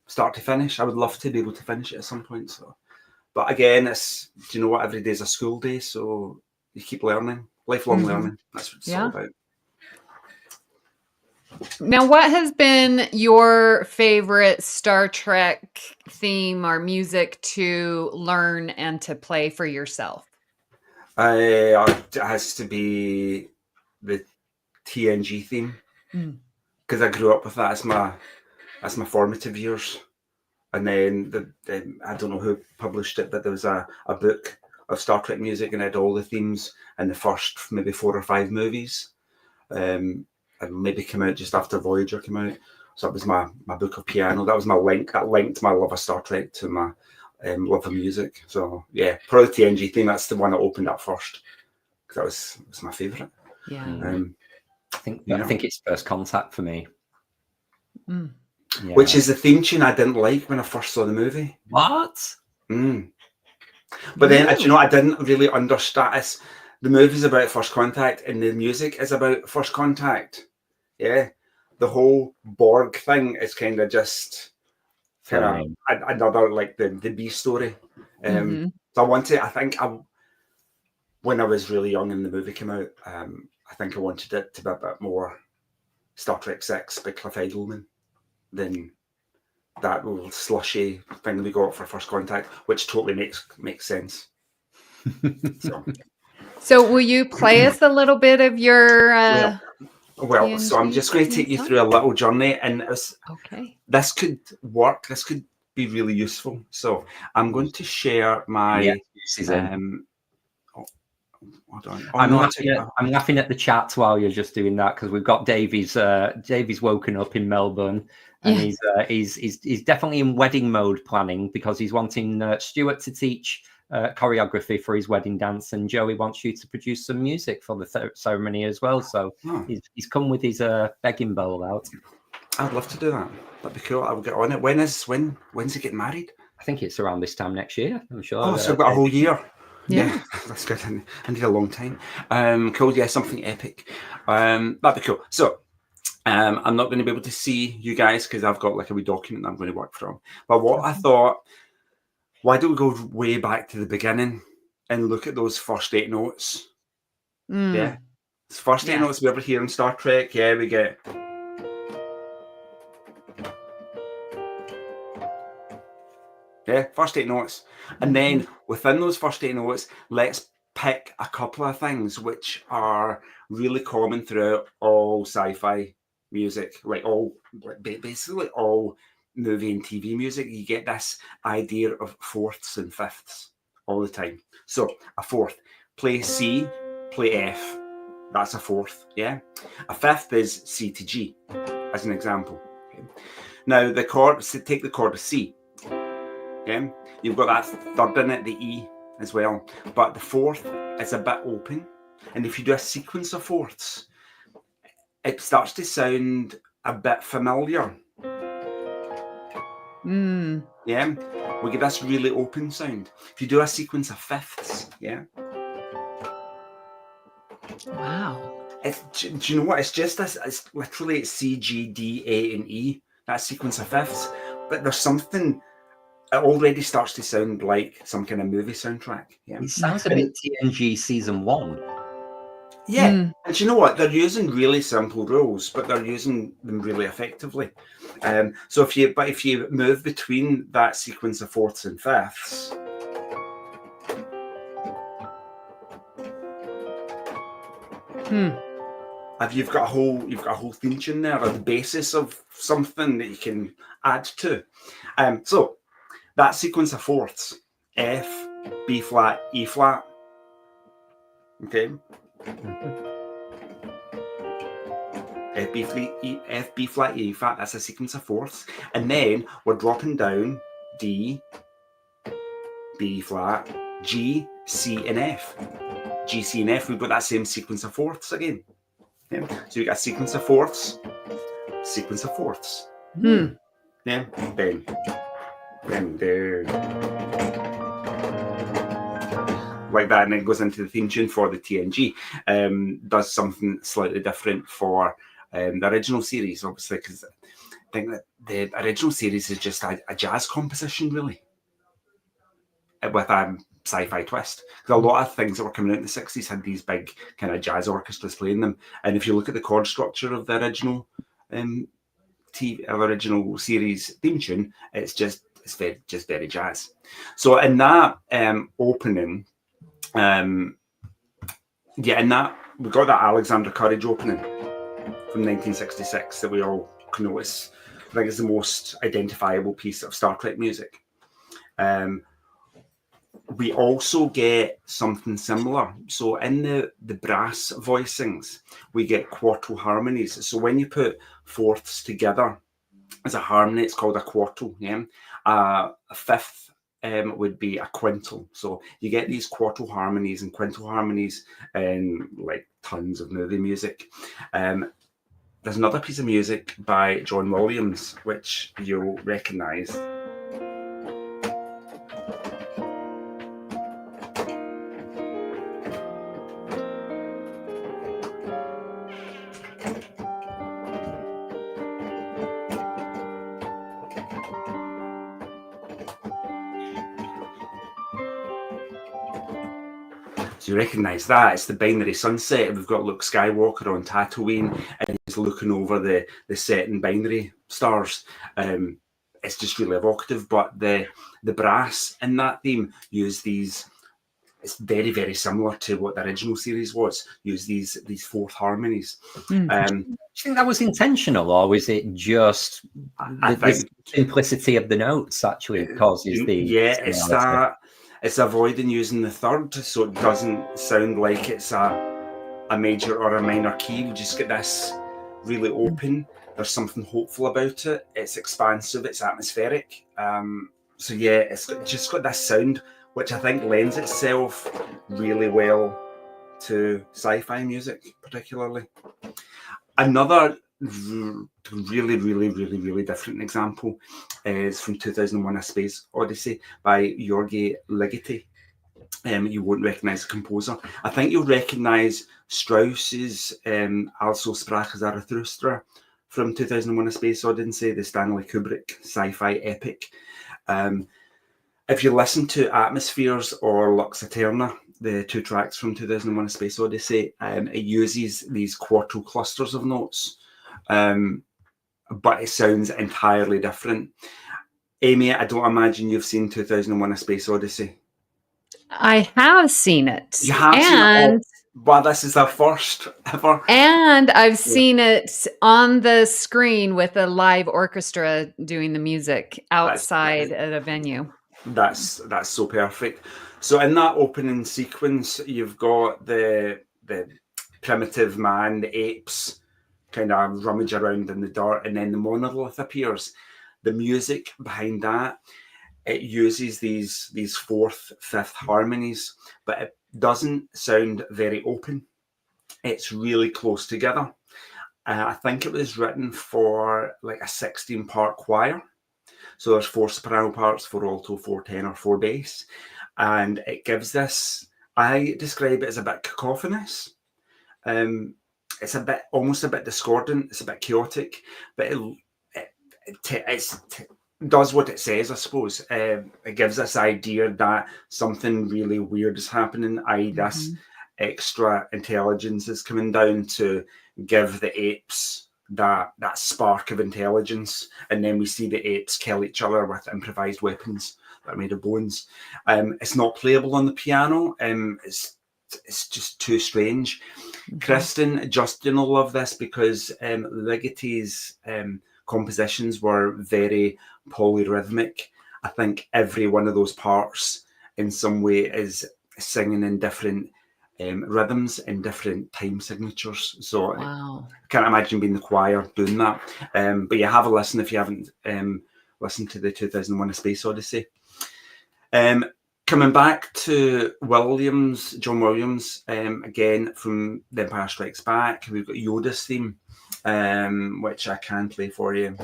start to finish. I would love to be able to finish it at some point. So, but again, it's, do you know what? Every day is a school day, so you keep learning, lifelong learning. That's what it's all about. Now, what has been your favorite Star Trek theme or music to learn and to play for yourself? It has to be the TNG theme, because I grew up with that. That's my formative years. And then I don't know who published it, but there was a book of Star Trek music and it had all the themes in the first maybe 4 or 5 movies. And maybe came out just after Voyager came out. So that was my book of piano. That was my link. That linked my love of Star Trek to my love of music. So yeah, probably the TNG theme. That's the one that opened up first, because that was my favourite. Yeah. I think it's First Contact for me. Yeah. Which is the theme tune I didn't like when I first saw the movie. What? But then, you know, I didn't really understand. The movie's about first contact and the music is about first contact. Yeah. The whole Borg thing is kind of just another, like, the B story. So when I was really young and the movie came out, I think I wanted it to be a bit more Star Trek 6 by Cliff Eidelman than that little slushy thing that we got for First Contact, which totally makes sense. So will you play us a little bit of your well, so I'm just going to take you through a little journey, and this could work. This could be really useful. So I'm going to share my hold on. I'm laughing at the chat while you're just doing that, because we've got Davey's woken up in Melbourne, and he's definitely in wedding mode planning, because he's wanting Stuart to teach choreography for his wedding dance, and Joey wants you to produce some music for the ceremony as well. So he's come with his begging bowl out. I'd love to do that. That'd be cool. I'll get on it. When's he getting married? I think it's around this time next year, I'm sure. Oh, so I've got a whole year. Yeah, that's good. I need a long time. Cool. Yeah, something epic. That'd be cool. So I'm not going to be able to see you guys because I've got like a wee document that I'm going to work from. But what I thought, why don't we go way back to the beginning and look at those first 8 notes? Yeah. The first 8 notes we ever hear in Star Trek. Yeah, we get. Yeah, first 8 notes. And then within those first 8 notes, let's pick a couple of things which are really common throughout all sci-fi music, basically all movie and TV music. You get this idea of fourths and fifths. all the time. So a fourth, play C, play F. That's a fourth, yeah. A fifth is C to G, as an example. Okay. Now the chord, so take the chord of C. Okay, you've got that third in it, the E as well. But the fourth is a bit open, and if you do a sequence of fourths, it starts to sound a bit familiar. Yeah, we get this really open sound. If you do a sequence of fifths, yeah. Wow. Do you know what? It's just this. It's literally C, G, D, A, and E. That sequence of fifths. But there's something. It already starts to sound like some kind of movie soundtrack. Yeah. It sounds a bit TNG season 1. Yeah. And you know what? They're using really simple rules, but they're using them really effectively. So if you move between that sequence of fourths and fifths. You've got a whole theme tune there, or the basis of something that you can add to. So that sequence of fourths, F, B flat, E flat. Okay. F, B flat, E flat. That's a sequence of fourths, and then we're dropping down D, B flat, G, C, and F. G, C, and F. We've got that same sequence of fourths again. Yeah. So you got a sequence of fourths, sequence of fourths. Yeah. Then there. Like that, and then goes into the theme tune for the TNG. Does something slightly different for the original series, obviously, because I think that the original series is just a jazz composition, really, with a sci-fi twist. Because a lot of things that were coming out in the 60s had these big kind of jazz orchestras playing them. And if you look at the chord structure of the original original series theme tune, it's very jazz. So in that opening, in that we got that Alexander Courage opening from 1966 that we all can notice. I think it's the most identifiable piece of Star Trek music. We also get something similar. So in the brass voicings, we get quartal harmonies. So when you put fourths together as a harmony, it's called a quartal. Yeah, a fifth would be a quintal. So you get these quartal harmonies and quintal harmonies in like tons of movie music. There's another piece of music by John Williams, which you'll recognize. So you recognise that. It's the binary sunset. We've got Luke Skywalker on Tatooine, and he's looking over the setting binary stars. It's just really evocative. But the brass in that theme use these. It's very, very similar to what the original series was. Use these fourth harmonies. Do you think that was intentional, or was it just the simplicity of the notes actually causes the? Yeah, it's that. It's avoiding using the third, so it doesn't sound like it's a major or a minor key. We just get this really open. There's something hopeful about it. It's expansive. It's atmospheric. So yeah, it's just got this sound, which I think lends itself really well to sci-fi music, particularly. Another really different example is from 2001: A Space Odyssey by Jorge Ligeti. You won't recognise the composer. I think you'll recognise Strauss's Also sprach Zarathustra from 2001: A Space Odyssey, the Stanley Kubrick sci-fi epic. If you listen to Atmospheres or Lux Eterna, the two tracks from 2001: A Space Odyssey, it uses these quartal clusters of notes. But it sounds entirely different. Amy, I don't imagine you've seen 2001: A Space Odyssey. I have seen it. You have seen it. Well, this is our first ever. And I've seen it on the screen with a live orchestra doing the music outside at a venue. That's so perfect. So in that opening sequence, you've got the primitive man, the apes, kind of rummage around in the dirt, and then the monolith appears. The music behind that, it uses these fourth, fifth harmonies, but it doesn't sound very open. It's really close together. I think it was written for like a 16-part choir. So there's 4 soprano parts, 4 alto, 4 tenor, 4 bass. And it gives this, I describe it as a bit cacophonous. It's almost a bit discordant. It's a bit chaotic, but it does what it says, I suppose. It gives this idea that something really weird is happening, i.e. this extra intelligence is coming down to give the apes that spark of intelligence, and then we see the apes kill each other with improvised weapons that are made of bones. It's not playable on the piano. It's just too strange. Kristin, Justin will love this because Ligoti's compositions were very polyrhythmic. I think every one of those parts in some way is singing in different rhythms and different time signatures. So Wow. I can't imagine being the choir doing that. But you have a listen if you haven't listened to the 2001: A Space Odyssey. Coming back to John Williams, again from The Empire Strikes Back, we've got Yoda's theme, which I can play for you.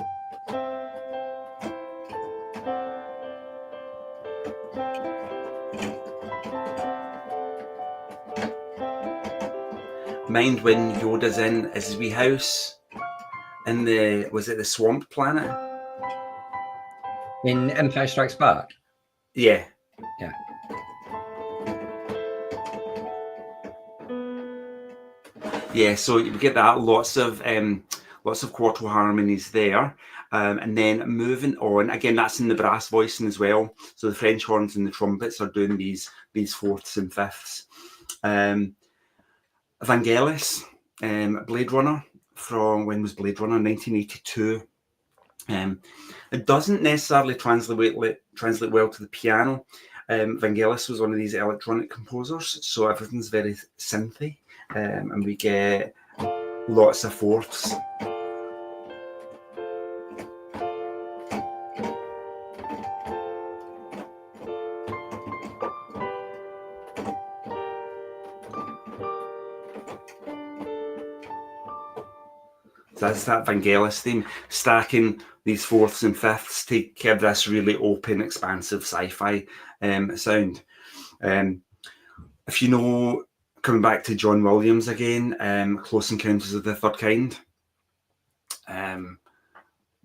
Mind when Yoda's in his wee house in was it the Swamp Planet? In Empire Strikes Back? Yeah. Yeah. Yeah, so you get that, lots of quarto harmonies there. And then moving on, again, that's in the brass voicing as well. So the French horns and the trumpets are doing these fourths and fifths. Vangelis, Blade Runner, from when was Blade Runner? 1982. It doesn't necessarily translate well to the piano. Vangelis was one of these electronic composers, so everything's very synthy, and we get lots of fourths. So that's that Vangelis theme, stacking these fourths and fifths to give this really open, expansive sci-fi sound. If you know, coming back to John Williams again, Close Encounters of the Third Kind,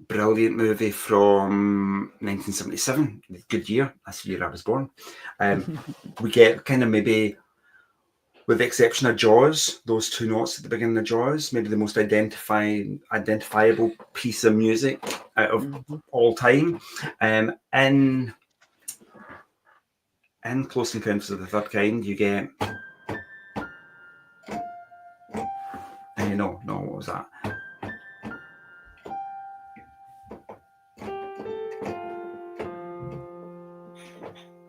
brilliant movie from 1977, good year, that's the year I was born. We get kind of maybe, with the exception of Jaws, those 2 notes at the beginning of Jaws, maybe the most identifiable piece of music out of all time. In Close Encounters of the Third Kind, you get... No, what was that?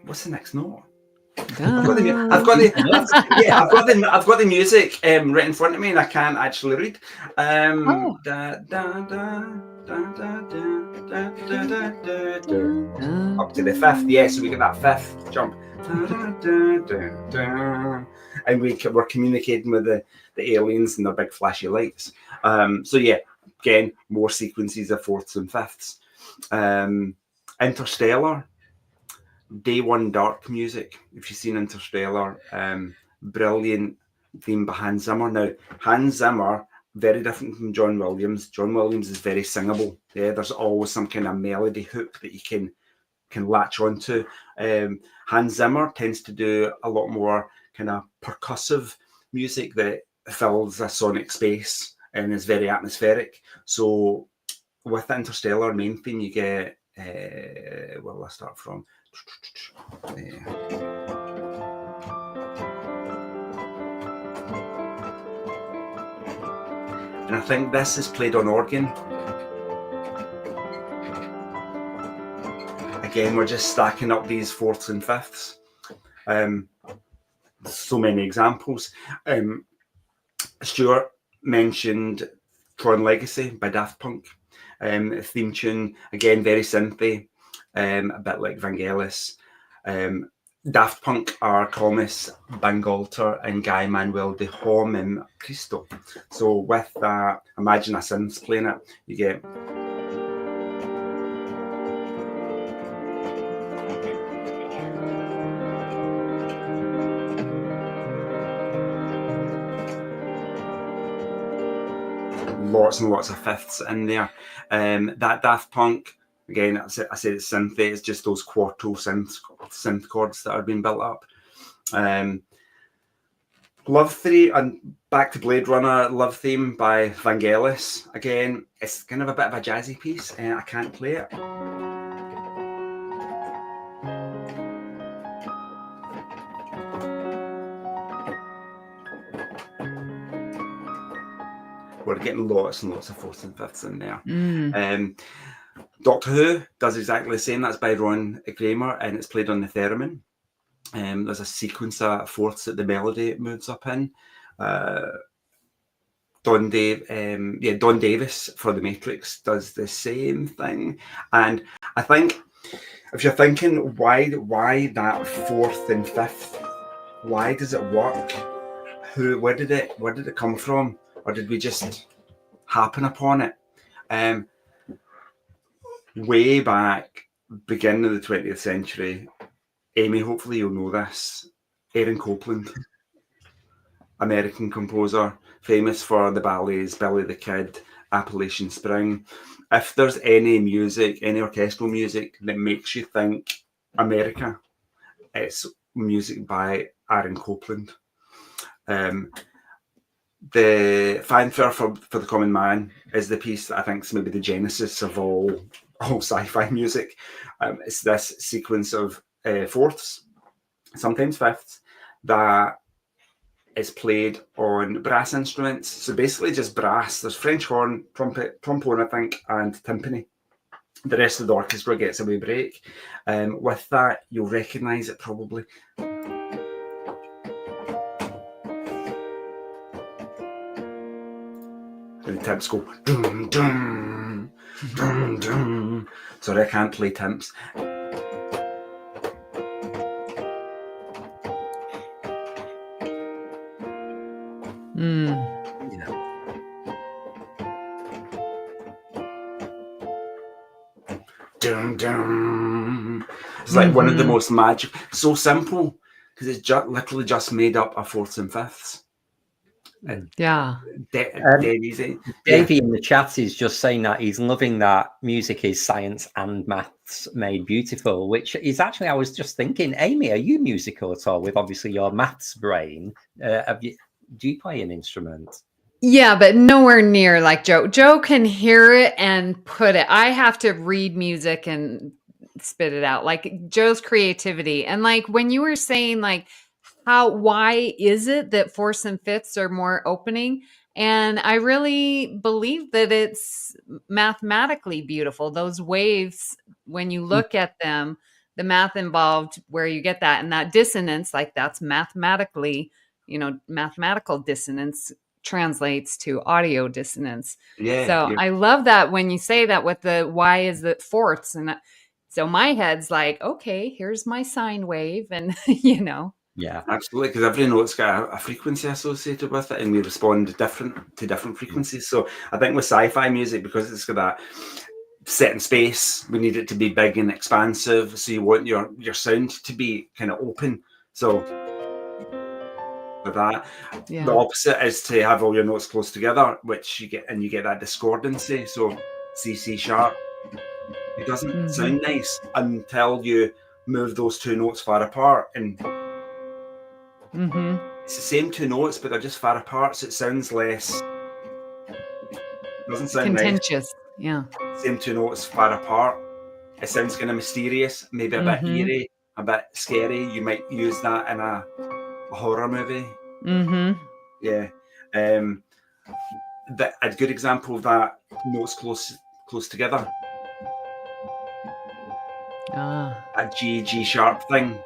What's the next note? I've got the music right in front of me, and I can't actually read. Up to the fifth, yeah. So we get that fifth jump, and we're communicating with the aliens and their big flashy lights. So yeah, again, more sequences of fourths and fifths. Interstellar. Day One dark music. If you've seen Interstellar, brilliant theme by Hans Zimmer. Now, Hans Zimmer, very different from John Williams. John Williams is very singable. Yeah, there's always some kind of melody hook that you can latch onto. Hans Zimmer tends to do a lot more kind of percussive music that fills a sonic space and is very atmospheric. So with Interstellar main theme, you get well, let's start from there. And I think this is played on organ. again, we're just stacking up these fourths and fifths. So many examples. Stuart mentioned Tron Legacy by Daft Punk. Theme tune, again, very synthy, a bit like Vangelis. Daft Punk are Comis, Bangalter, and Guy Manuel de Homem Cristo. So with that, imagine a synth playing it, you get lots and lots of fifths in there. That Daft Punk, again, I said it's synthy, it's just those quarto synth chords that are being built up. Love Theme, and back to Blade Runner, Love Theme by Vangelis. Again, it's kind of a bit of a jazzy piece, and I can't play it. We're getting lots and lots of fourths and fifths in there. Doctor Who does exactly the same. That's by Ron Kramer, and it's played on the theremin. There's a sequence of fourths that the melody moves up in. Don Davis for The Matrix does the same thing. And I think if you're thinking why that fourth and fifth, why does it work? Where did it come from? Or did we just happen upon it? Way back, beginning of the 20th century, Amy, hopefully you'll know this, Aaron Copland, American composer, famous for the ballets, Billy the Kid, Appalachian Spring. If there's any music, any orchestral music that makes you think America, it's music by Aaron Copland. The Fanfare for the Common Man is the piece that I think is maybe the genesis of all sci-fi music. It's this sequence of fourths, sometimes fifths, that is played on brass instruments. So basically just brass. There's French horn, trumpet, trombone, I think, and timpani. The rest of the orchestra gets a wee break. With that, you'll recognise it probably. And the temps go dum dum dum dum. Sorry, I can't play temps. Dum dum. It's like one of the most magic. So simple because it's literally just made up of fourths and fifths. Yeah. Dead easy. Davey in the chat is just saying that he's loving that music is science and maths made beautiful, which is actually, I was just thinking, Amy, are you musical at all with obviously your maths brain? Do you play an instrument? Yeah, but nowhere near like Joe. Joe can hear it and put it. I have to read music and spit it out. Like Joe's creativity. And like when you were saying like, why is it that fourths and fifths are more opening? And I really believe that it's mathematically beautiful. Those waves, when you look at them, the math involved where you get that and that dissonance, like that's mathematically, mathematical dissonance translates to audio dissonance. Yeah. So I love that when you say that with the why is it fourths? And so my head's like, okay, here's my sine wave. And, Yeah, absolutely. Because every note's got a frequency associated with it, and we respond to different frequencies. So I think with sci-fi music, because it's got that set in space, we need it to be big and expansive. So you want your sound to be kind of open. So with that, the opposite is to have all your notes close together, which you get that discordancy. So C sharp, it doesn't sound nice until you move those two notes far apart and. It's the same two notes, but they're just far apart, so it sounds less. Doesn't sound contentious. Nice. Yeah. Same two notes far apart. It sounds kind of mysterious, maybe a bit eerie, a bit scary. You might use that in a horror movie. Yeah. A good example of that: notes close together. G sharp thing.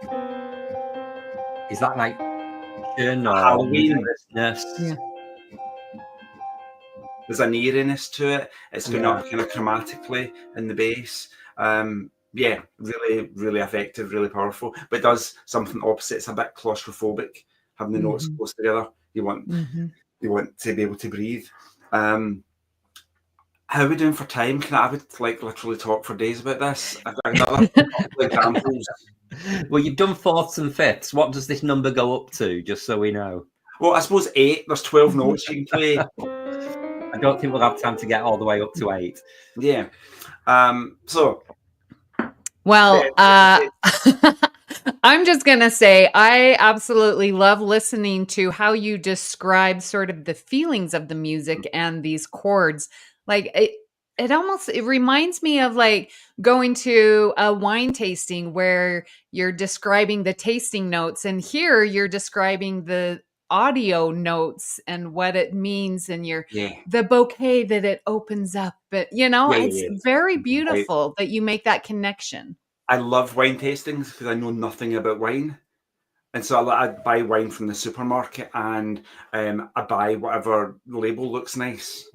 Is that like Halloween? Yeah. There's an eeriness to it. It's going up kind of chromatically in the bass. Yeah, really, really effective, really powerful. But it does something opposite. It's a bit claustrophobic, having the notes close together. You want to be able to breathe. How are we doing for time? I would like literally talk for days about this. I've got another couple examples. Well, you've done fourths and fifths. What does this number go up to, just so we know? Well, I suppose 8. There's 12 notes you can play. I don't think we'll have time to get all the way up to 8. Yeah. So. Well, I'm just going to say I absolutely love listening to how you describe sort of the feelings of the music and these chords. Like it reminds me of like going to a wine tasting where you're describing the tasting notes, and here you're describing the audio notes and what it means, and the bouquet that it opens up. But it's very beautiful that you make that connection. I love wine tastings because I know nothing about wine. And so I buy wine from the supermarket, and I buy whatever label looks nice.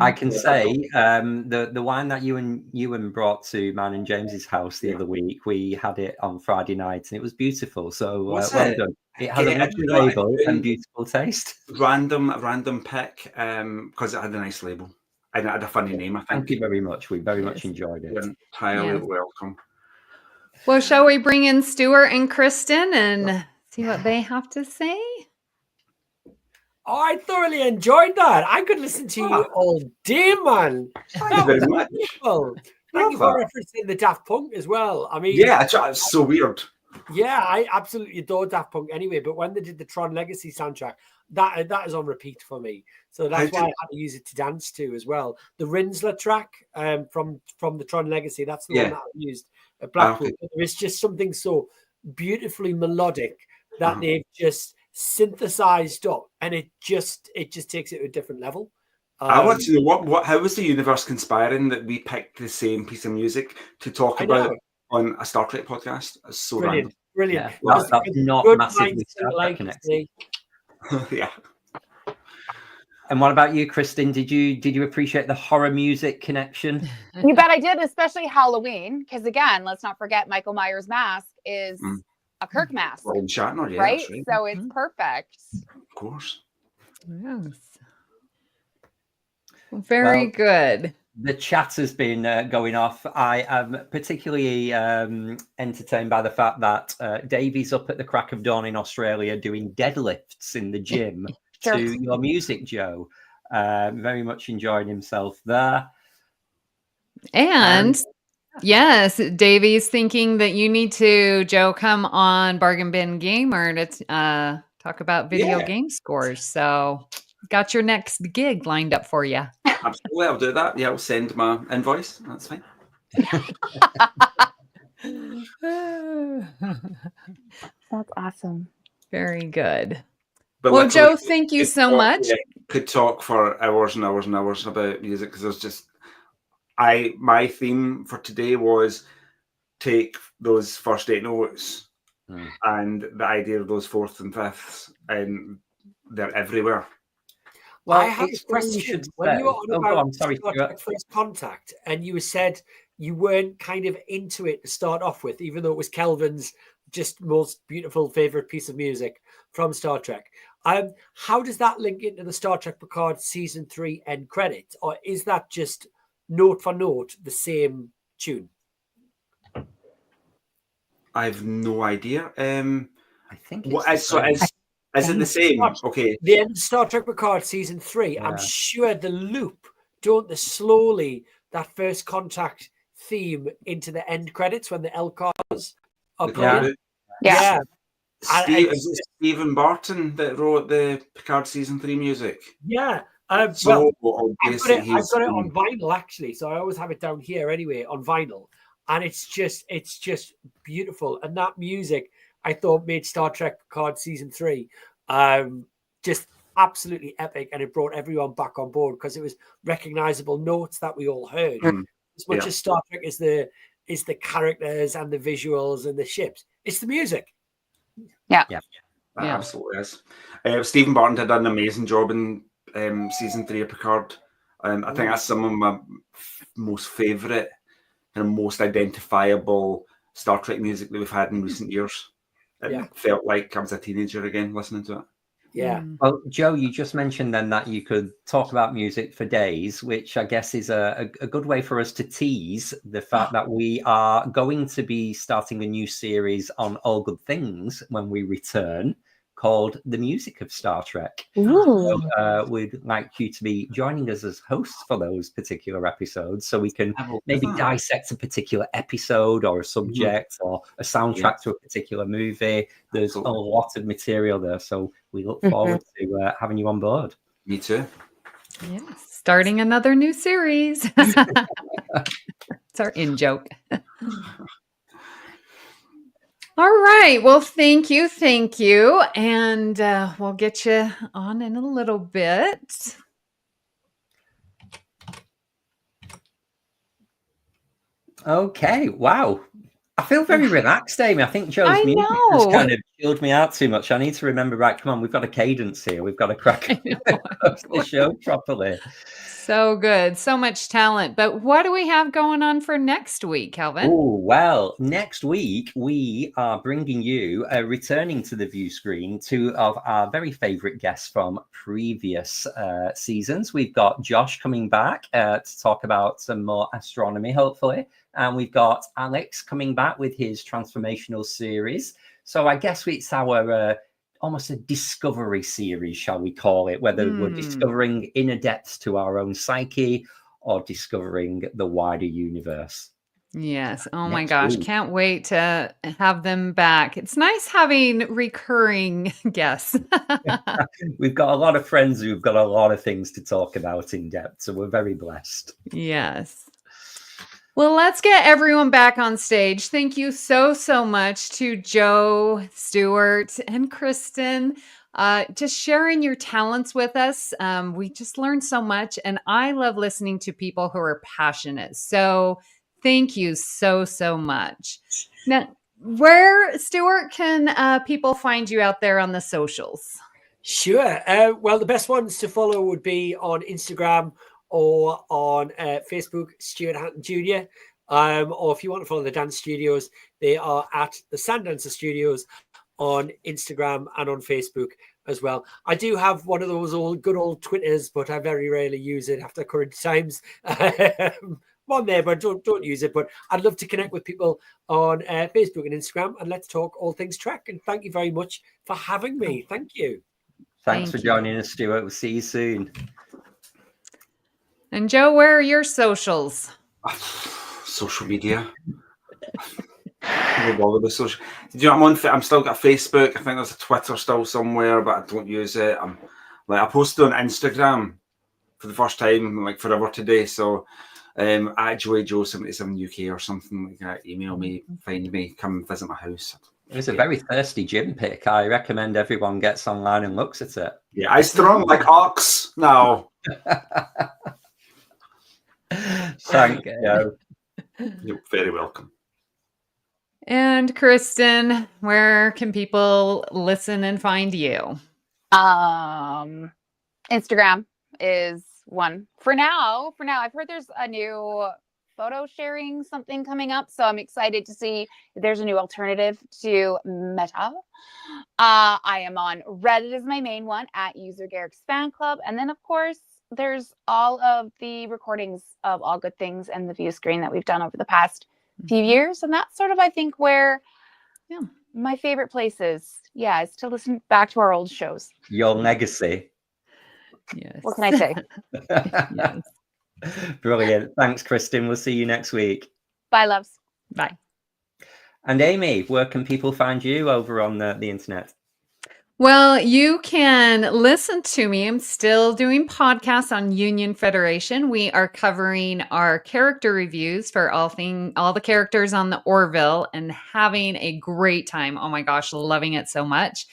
I can say the wine that Ewan brought to Man and James's house the other week, we had it on Friday night, and it was beautiful. So well done. It has a lovely label and beautiful taste. Random pick because it had a nice label and it had a funny name. I think. Thank you very much. We very much enjoyed it. You're entirely welcome. Well, shall we bring in Stuart and Kristin and see what they have to say? Oh, I thoroughly enjoyed that. I could listen to you all day, man. Thank you very much. Thank you for referencing the Daft Punk as well. I mean, it's so weird. Yeah, I absolutely adore Daft Punk anyway. But when they did the Tron Legacy soundtrack, that is on repeat for me. So that's why I had to use it to dance to as well. The Rinsler track from the Tron Legacy, that's the one that I used at Blackpool. But there is just something so beautifully melodic that they've just synthesized up, and it just takes it to a different level. I want to know how was the universe conspiring that we picked the same piece of music to talk about on a Star Trek podcast? It's so brilliant. Yeah, that's not massively Star Trek connected. Yeah. And what about you, Kristin? Did you appreciate the horror music connection? You bet I did, especially Halloween, because again, let's not forget Michael Myers' mask is a Kirk mask, Shatner, right? So it's perfect. Of course. Yes. Very good. The chat has been going off. I am particularly entertained by the fact that Davey's up at the crack of dawn in Australia doing deadlifts in the gym to your music, Joe. Very much enjoying himself there. And yes, Davey's thinking that you need to, Joe, come on Bargain Bin Gamer to talk about video game scores. So got your next gig lined up for you. Absolutely, I'll do that. Yeah, I'll send my invoice. That's fine. That's awesome. Very good. But well, Joe, thank you so much. Could talk for hours and hours and hours about music because there's just my theme for today was take those first 8 notes and the idea of those fourths and fifths, and they're everywhere. Well, I have a question. When you were on about First Contact, and you said you weren't kind of into it to start off with, even though it was Kelvin's just most beautiful favorite piece of music from Star Trek. How does that link into the Star Trek Picard season 3 end credits, or is that just note for note the same tune? I've no idea. I think it's is it the same? Okay. The end of Star Trek Picard season 3, I'm sure the loop, don't they slowly, that First Contact theme into the end credits when the LCARs are playing? Yeah. Is it Stephen Barton that wrote the Picard season 3 music? Yeah. I've got it on vinyl actually, so I always have it down here anyway on vinyl, and it's just beautiful. And that music I thought made Star Trek Picard season 3 just absolutely epic, and it brought everyone back on board because it was recognizable notes that we all heard. As much as Star Trek is the is the characters and the visuals and the ships. It's the music. Yeah. That absolutely is. Stephen Barton did an amazing job in season 3 of Picard. I think that's some of my most favourite and most identifiable Star Trek music that we've had in recent years. It felt like I was a teenager again listening to it. Yeah. Well, Joe, you just mentioned then that you could talk about music for days, which I guess is a good way for us to tease the fact that we are going to be starting a new series on All Good Things when we return, called The Music of Star Trek. So, we'd like you to be joining us as hosts for those particular episodes, so we can maybe dissect a particular episode or a subject or a soundtrack to a particular movie. There's a lot of material there, so we look forward to having you on board. Me too. Yeah, starting another new series. It's our in-joke. All right. Well, thank you. And we'll get you on in a little bit. Okay. Wow. I feel very relaxed, Amy. I think Joe's music has kind of chilled me out too much. I need to remember, right, come on, we've got a cadence here. We've got to crack the show properly. So good. So much talent. But what do we have going on for next week, Kelvin? Oh, well, next week we are bringing you, returning to the view screen, 2 of our very favorite guests from previous seasons. We've got Josh coming back to talk about some more astronomy, hopefully. And we've got Alex coming back with his transformational series. So I guess it's our almost a discovery series, shall we call it, whether we're discovering inner depths to our own psyche or discovering the wider universe. Yes. Oh my gosh. Can't wait to have them back. It's nice having recurring guests. We've got a lot of friends who've got a lot of things to talk about in depth, so we're very blessed. Yes. Well, let's get everyone back on stage. Thank you so much to Joe, Stuart, and Kristin. Just sharing your talents with us. We just learned so much, and I love listening to people who are passionate. So thank you so much. Now, where, Stuart, can people find you out there on the socials? Sure. Well, the best ones to follow would be on Instagram or on Facebook, Stuart Hatton Jr. Or if you want to follow the dance studios, they are at the Sandancer Studios on Instagram and on Facebook as well. I do have one of those good old Twitters, but I very rarely use it after current times. On there, but don't use it. But I'd love to connect with people on Facebook and Instagram, and let's talk all things Trek. And thank you very much for having me. Thank you. Thanks for joining us, Stuart. We'll see you soon. And Joe, where are your socials? Social media. I'm still got Facebook. I think there's a Twitter still somewhere, but I don't use it. I posted on Instagram for the first time, like forever today. So at Joe77 UK or something like that. Email me, find me, come visit my house. It was a very thirsty gym pick. I recommend everyone gets online and looks at it. Yeah, I strong like ox now. Thank you. You're very welcome. And Kristin, where can people listen and find you? Instagram is one for now. I've heard there's a new photo sharing something coming up, so I'm excited to see if there's a new alternative to Meta. I am on Reddit is my main one at user Garrick's fan club, and then of course there's all of the recordings of All Good Things and the Viewscreen that we've done over the past few years, and that's sort of, I think, where my favorite place is to listen back to our old shows. Your legacy. Yes. What can I say? Yes. Brilliant. Thanks, Kristin. We'll see you next week. Bye, loves. Bye. And Amy, where can people find you over on the internet? Well, you can listen to me. I'm still doing podcasts on Union Federation. We are covering our character reviews for all the characters on the Orville and having a great time. Oh my gosh, loving it so much.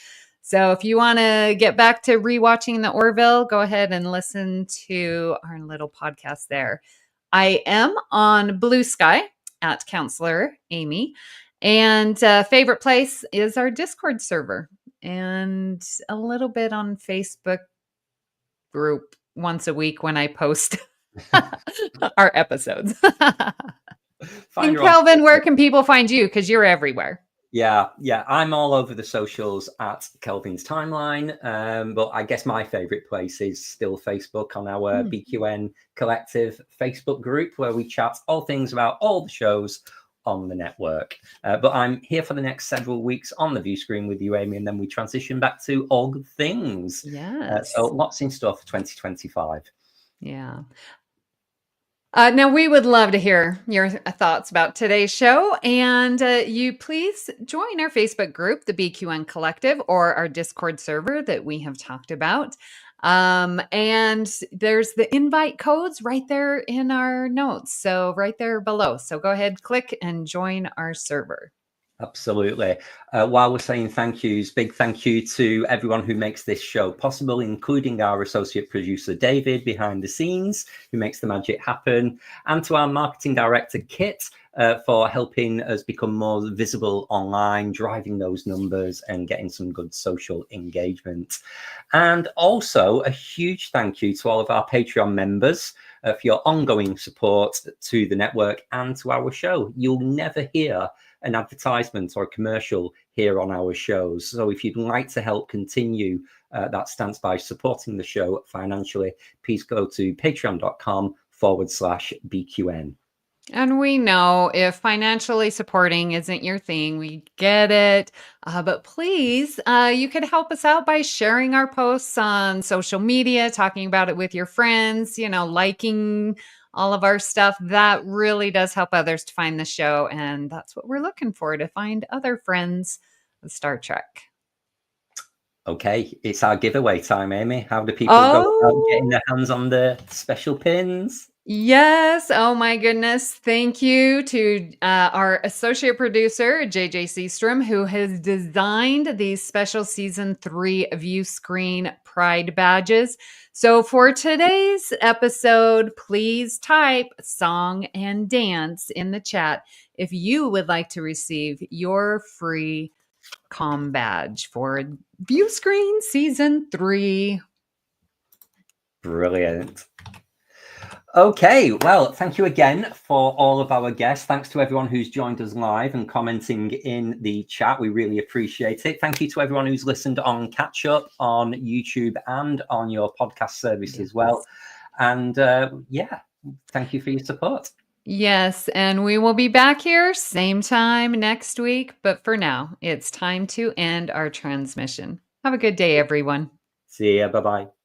So if you want to get back to rewatching the Orville, go ahead and listen to our little podcast there. I am on Bluesky. at Counselor Amy. And favorite place is our Discord server and a little bit on Facebook group once a week when I post our episodes. And Kelvin, where can people find you? Because you're everywhere. Yeah, I'm all over the socials at Kelvin's Timeline. But I guess my favorite place is still Facebook on our BQN Collective Facebook group, where we chat all things about all the shows on the network. But I'm here for the next several weeks on the Viewscreen with you, Amy, and then we transition back to All Good Things. So lots in store for 2025. Yeah. Now, we would love to hear your thoughts about today's show, and you please join our Facebook group, the BQN Collective, or our Discord server that we have talked about. And there's the invite codes right there in our notes, so right there below. So go ahead, click, and join our server. Absolutely. While we're saying thank yous, big thank you to everyone who makes this show possible, including our associate producer, David, behind the scenes, who makes the magic happen, and to our marketing director, Kit, for helping us become more visible online, driving those numbers and getting some good social engagement. And also a huge thank you to all of our Patreon members for your ongoing support to the network and to our show. You'll never hear an advertisement or a commercial here on our shows. So if you'd like to help continue that stance by supporting the show financially, please go to patreon.com/BQN. And we know if financially supporting isn't your thing, we get it. But please, you could help us out by sharing our posts on social media, talking about it with your friends, liking all of our stuff. That really does help others to find the show. And that's what we're looking for, to find other friends of Star Trek. Okay, it's our giveaway time, Amy. How do people go about getting their hands on the special pins? Yes. Oh my goodness. Thank you to our associate producer, JJ Seastrum, who has designed these special season 3 Viewscreen Pride badges. So for today's episode, please type song and dance in the chat if you would like to receive your free comm badge for Viewscreen season 3. Brilliant. Okay, well, thank you again for all of our guests. Thanks to everyone who's joined us live and commenting in the chat. We really appreciate it. Thank you to everyone who's listened on catch up on YouTube and on your podcast service as well. And thank you for your support. Yes, and we will be back here same time next week. But for now, it's time to end our transmission. Have a good day, everyone. See ya. Bye-bye.